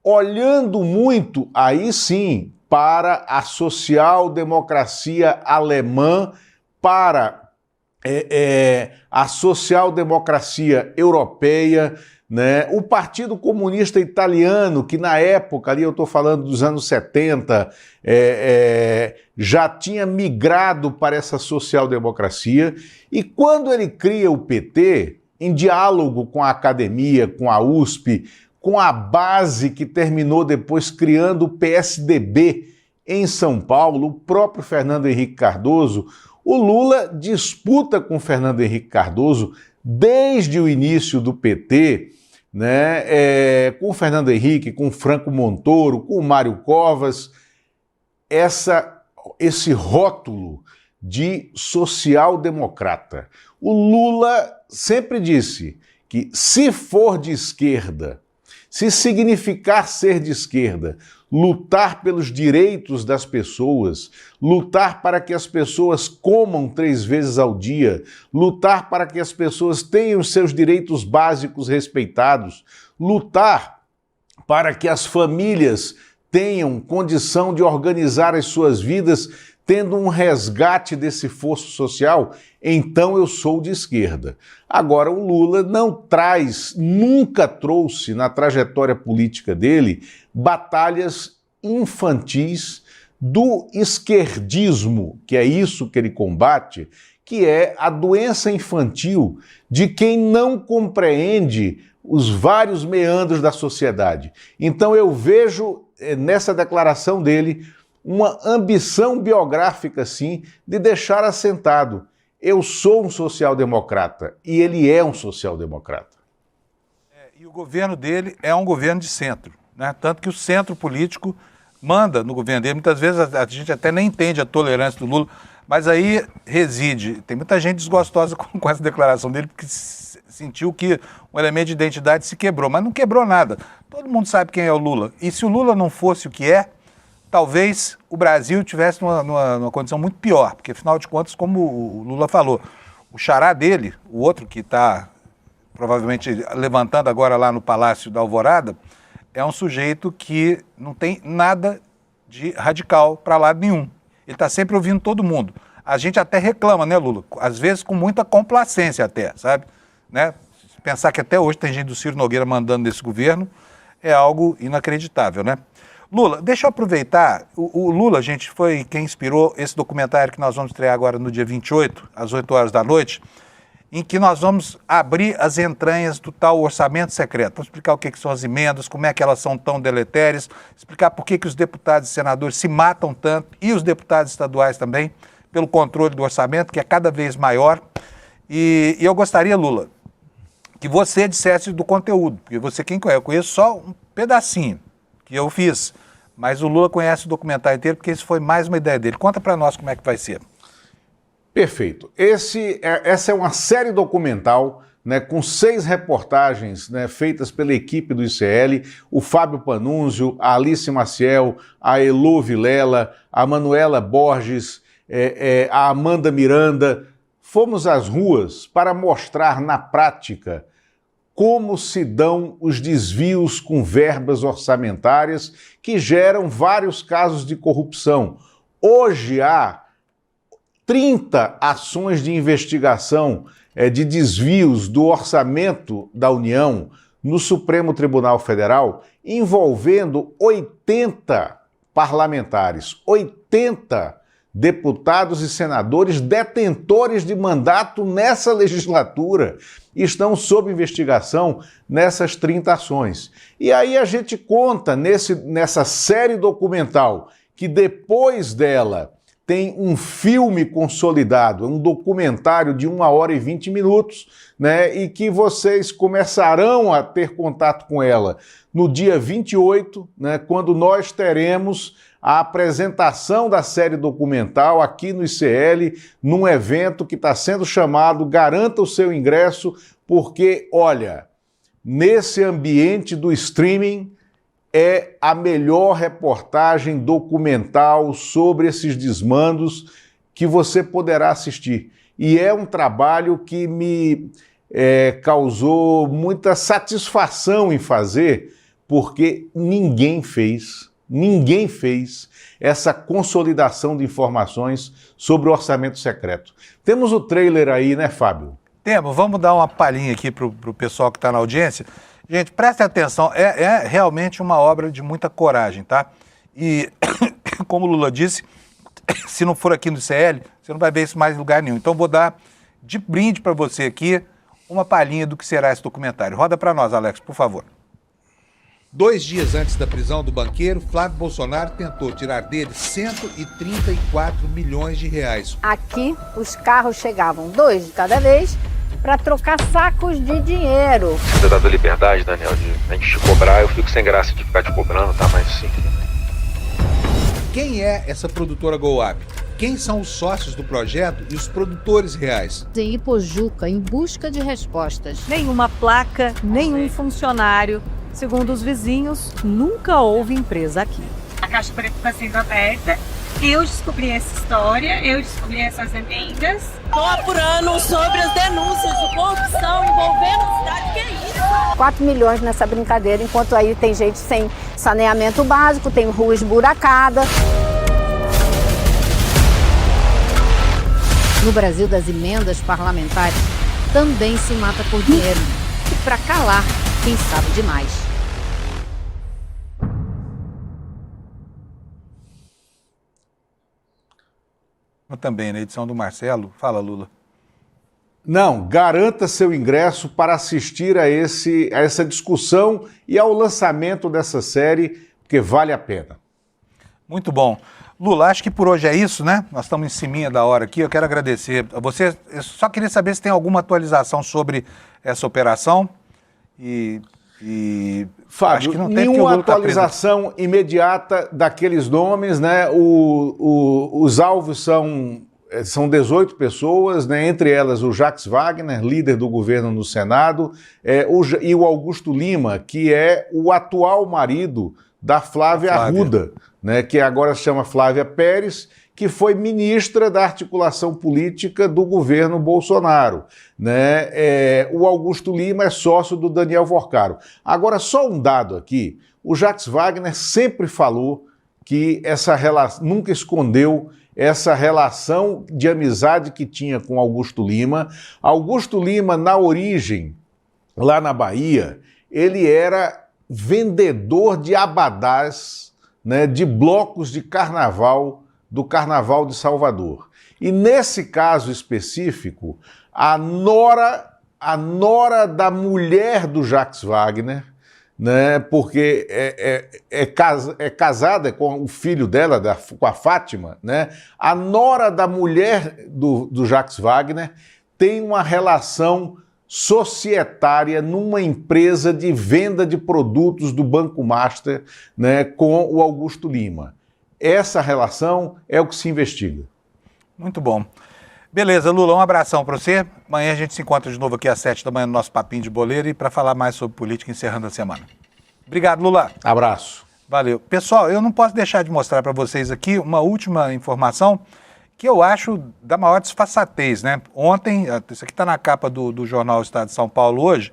olhando muito, aí sim, para a social-democracia alemã, para a social-democracia europeia, né? O Partido Comunista Italiano, que na época, ali eu estou falando dos anos 70, já tinha migrado para essa social-democracia, e quando ele cria o PT, em diálogo com a academia, com a USP, com a base que terminou depois criando o PSDB em São Paulo, o próprio Fernando Henrique Cardoso, o Lula disputa com Fernando Henrique Cardoso desde o início do PT, né, com o Fernando Henrique, com o Franco Montoro, com o Mário Covas, esse rótulo de social-democrata. O Lula sempre disse que se for de esquerda, se significar ser de esquerda, lutar pelos direitos das pessoas, lutar para que as pessoas comam 3 vezes ao dia, lutar para que as pessoas tenham seus direitos básicos respeitados, lutar para que as famílias tenham condição de organizar as suas vidas tendo um resgate desse fosso social, então eu sou de esquerda. Agora, o Lula nunca trouxe na trajetória política dele batalhas infantis do esquerdismo, que é isso que ele combate, que é a doença infantil de quem não compreende os vários meandros da sociedade. Então eu vejo nessa declaração dele uma ambição biográfica, sim, de deixar assentado. Eu sou um social-democrata e ele é um social-democrata. E o governo dele é um governo de centro, né? Tanto que o centro político manda no governo dele. Muitas vezes a gente até nem entende a tolerância do Lula, mas aí reside. Tem muita gente desgostosa com essa declaração dele, porque sentiu que um elemento de identidade se quebrou, mas não quebrou nada. Todo mundo sabe quem é o Lula. E se o Lula não fosse o que é, talvez o Brasil tivesse numa condição muito pior, porque, afinal de contas, como o Lula falou, o xará dele, o outro que está provavelmente levantando agora lá no Palácio da Alvorada, é um sujeito que não tem nada de radical para lado nenhum. Ele está sempre ouvindo todo mundo. A gente até reclama, né, Lula? Às vezes com muita complacência até, sabe? Né? Pensar que até hoje tem gente do Ciro Nogueira mandando nesse governo é algo inacreditável, né? Lula, deixa eu aproveitar. O Lula, gente, foi quem inspirou esse documentário que nós vamos estrear agora no dia 28, às 8 horas da noite, em que nós vamos abrir as entranhas do tal orçamento secreto. Vamos explicar o que são as emendas, como é que elas são tão deletérias, explicar por que os deputados e senadores se matam tanto, e os deputados estaduais também, pelo controle do orçamento, que é cada vez maior. E eu gostaria, Lula, que você dissesse do conteúdo, porque você quem conhece, eu conheço só um pedacinho que eu fiz, mas o Lula conhece o documentário inteiro, porque isso foi mais uma ideia dele. Conta para nós como é que vai ser. Perfeito. Essa é uma série documental, né, com 6 reportagens, né, feitas pela equipe do ICL, o Fábio Panunzio, a Alice Maciel, a Elô Vilela, a Manuela Borges, a Amanda Miranda. Fomos às ruas para mostrar na prática como se dão os desvios com verbas orçamentárias que geram vários casos de corrupção. Hoje há 30 ações de investigação de desvios do orçamento da União no Supremo Tribunal Federal, envolvendo 80 parlamentares, 80 deputados e senadores detentores de mandato nessa legislatura estão sob investigação nessas 30 ações. E aí a gente conta nessa série documental que depois dela tem um filme consolidado, um documentário de 1 hora e 20 minutos, né, e que vocês começarão a ter contato com ela no dia 28, né, quando nós teremos a apresentação da série documental aqui no ICL, num evento que está sendo chamado Garanta o Seu Ingresso, porque, olha, nesse ambiente do streaming é a melhor reportagem documental sobre esses desmandos que você poderá assistir. E é um trabalho que me causou muita satisfação em fazer, porque ninguém fez essa consolidação de informações sobre o orçamento secreto. Temos o trailer aí, né, Fábio? Temos, vamos dar uma palhinha aqui para o pessoal que está na audiência. Gente, prestem atenção, é realmente uma obra de muita coragem, tá? E, como o Lula disse, se não for aqui no ICL, você não vai ver isso mais em lugar nenhum. Então, vou dar de brinde para você aqui uma palhinha do que será esse documentário. Roda para nós, Alex, por favor. 2 dias antes da prisão do banqueiro, Flávio Bolsonaro tentou tirar dele 134 milhões de reais. Aqui, os carros chegavam 2 de cada vez para trocar sacos de dinheiro. Você dá da liberdade, Daniel, de a gente te cobrar, eu fico sem graça de ficar te cobrando, tá? Mas sim. Quem é essa produtora GoUp? Quem são os sócios do projeto e os produtores reais? Em Ipojuca, em busca de respostas. Nenhuma placa, nenhum funcionário. Segundo os vizinhos, nunca houve empresa aqui. A Caixa Preta está sendo aberta. Eu descobri essa história, eu descobri essas emendas. Estou apurando sobre as denúncias de corrupção envolvendo a cidade. Que é isso? 4 milhões nessa brincadeira, enquanto aí tem gente sem saneamento básico, tem rua esburacada. No Brasil das emendas parlamentares, também se mata por dinheiro. E para calar quem sabe demais. Também na edição do Marcelo. Fala, Lula. Não, garanta seu ingresso para assistir a essa discussão e ao lançamento dessa série, porque vale a pena. Muito bom. Lula, acho que por hoje é isso, né? Nós estamos em ciminha da hora aqui. Eu quero agradecer a você. Eu só queria saber se tem alguma atualização sobre essa operação. Fábio, acho que não tem, nenhuma atualização imediata daqueles nomes, né? Os alvos são 18 pessoas, né? Entre elas o Jacques Wagner, líder do governo no Senado, e o Augusto Lima, que é o atual marido da Flávia Arruda, né? Que agora se chama Flávia Pérez, que foi ministra da articulação política do governo Bolsonaro, né? O Augusto Lima é sócio do Daniel Vorcaro. Agora, só um dado aqui, O Jacques Wagner sempre falou que essa relação, nunca escondeu essa relação de amizade que tinha com Augusto Lima. Augusto Lima, na origem, lá na Bahia, ele era vendedor de abadás, né, de blocos de carnaval, do Carnaval de Salvador. E nesse caso específico, a nora da mulher do Jacques Wagner, né, porque é casada com o filho dela, com a Fátima, né, a nora da mulher do Jacques Wagner tem uma relação societária numa empresa de venda de produtos do Banco Master, né, com o Augusto Lima. Essa relação é o que se investiga. Muito bom. Beleza, Lula, um abração para você. Amanhã a gente se encontra de novo aqui às 7 da manhã no nosso Papinho de Boleiro e para falar mais sobre política, encerrando a semana. Obrigado, Lula. Abraço. Valeu. Pessoal, eu não posso deixar de mostrar para vocês aqui uma última informação que eu acho da maior desfaçatez, né? Ontem, isso aqui está na capa do jornal Estado de São Paulo hoje,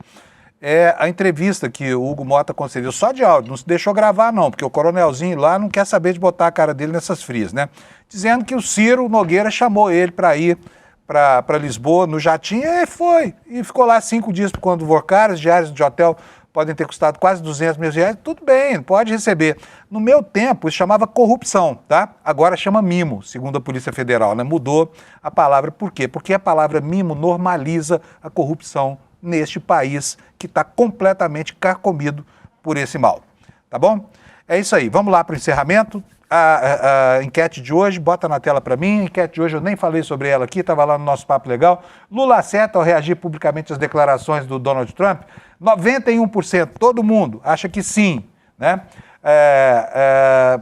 é a entrevista que o Hugo Mota concedeu, só de áudio, não se deixou gravar não, porque o coronelzinho lá não quer saber de botar a cara dele nessas frias, né? Dizendo que o Ciro Nogueira chamou ele para ir para Lisboa no jatinho, e foi. E ficou lá 5 dias por conta do Vorcar, as diárias de hotel podem ter custado quase 200 mil reais, tudo bem, pode receber. No meu tempo, isso chamava corrupção, tá? Agora chama mimo, segundo a Polícia Federal, né? Mudou a palavra. Por quê? Porque a palavra mimo normaliza a corrupção neste país que está completamente carcomido por esse mal, tá bom? É isso aí, vamos lá para o encerramento. A enquete de hoje, bota na tela para mim, a enquete de hoje eu nem falei sobre ela aqui, estava lá no nosso Papo Legal. Lula acerta ao reagir publicamente às declarações do Donald Trump? 91%, todo mundo acha que sim, né?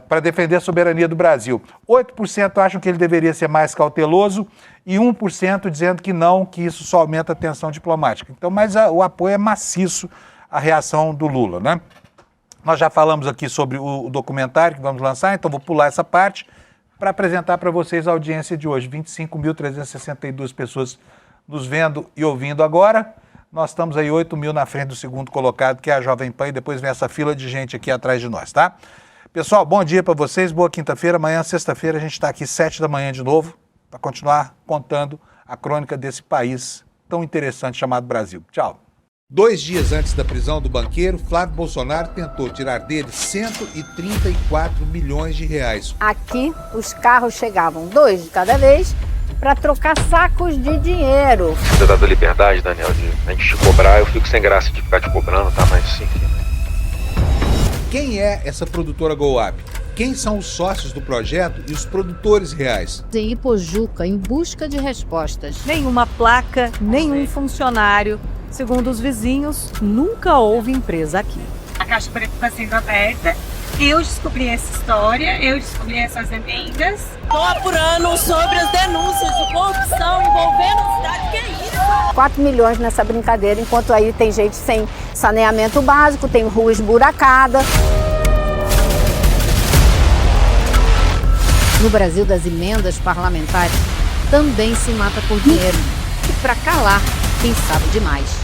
Para defender a soberania do Brasil. 8% acham que ele deveria ser mais cauteloso e 1% dizendo que não, que isso só aumenta a tensão diplomática. Então, mas o apoio é maciço à reação do Lula, né? Nós já falamos aqui sobre o documentário que vamos lançar, então vou pular essa parte para apresentar para vocês a audiência de hoje. 25.362 pessoas nos vendo e ouvindo agora. Nós estamos aí 8 mil na frente do segundo colocado, que é a Jovem Pan, e depois vem essa fila de gente aqui atrás de nós, tá? Pessoal, bom dia para vocês, boa quinta-feira. Amanhã, sexta-feira, a gente está aqui 7 da manhã de novo para continuar contando a crônica desse país tão interessante chamado Brasil. Tchau. 2 dias antes da prisão do banqueiro, Flávio Bolsonaro tentou tirar dele 134 milhões de reais. Aqui, os carros chegavam 2 de cada vez para trocar sacos de dinheiro. Você dá da liberdade, Daniel, de a gente te cobrar, eu fico sem graça de ficar te cobrando, tá? Mas sim. Quem é essa produtora GoUp? Quem são os sócios do projeto e os produtores reais? Em Ipojuca, em busca de respostas. Nenhuma placa, nenhum funcionário. Segundo os vizinhos, nunca houve empresa aqui. A Caixa Preta está sendo aberta. Eu descobri essa história, eu descobri essas emendas. Estou apurando sobre as denúncias de corrupção envolvendo a cidade. Que é isso? 4 milhões nessa brincadeira, enquanto aí tem gente sem saneamento básico, tem rua esburacada. No Brasil das emendas parlamentares, também se mata por dinheiro. E para calar quem sabe demais.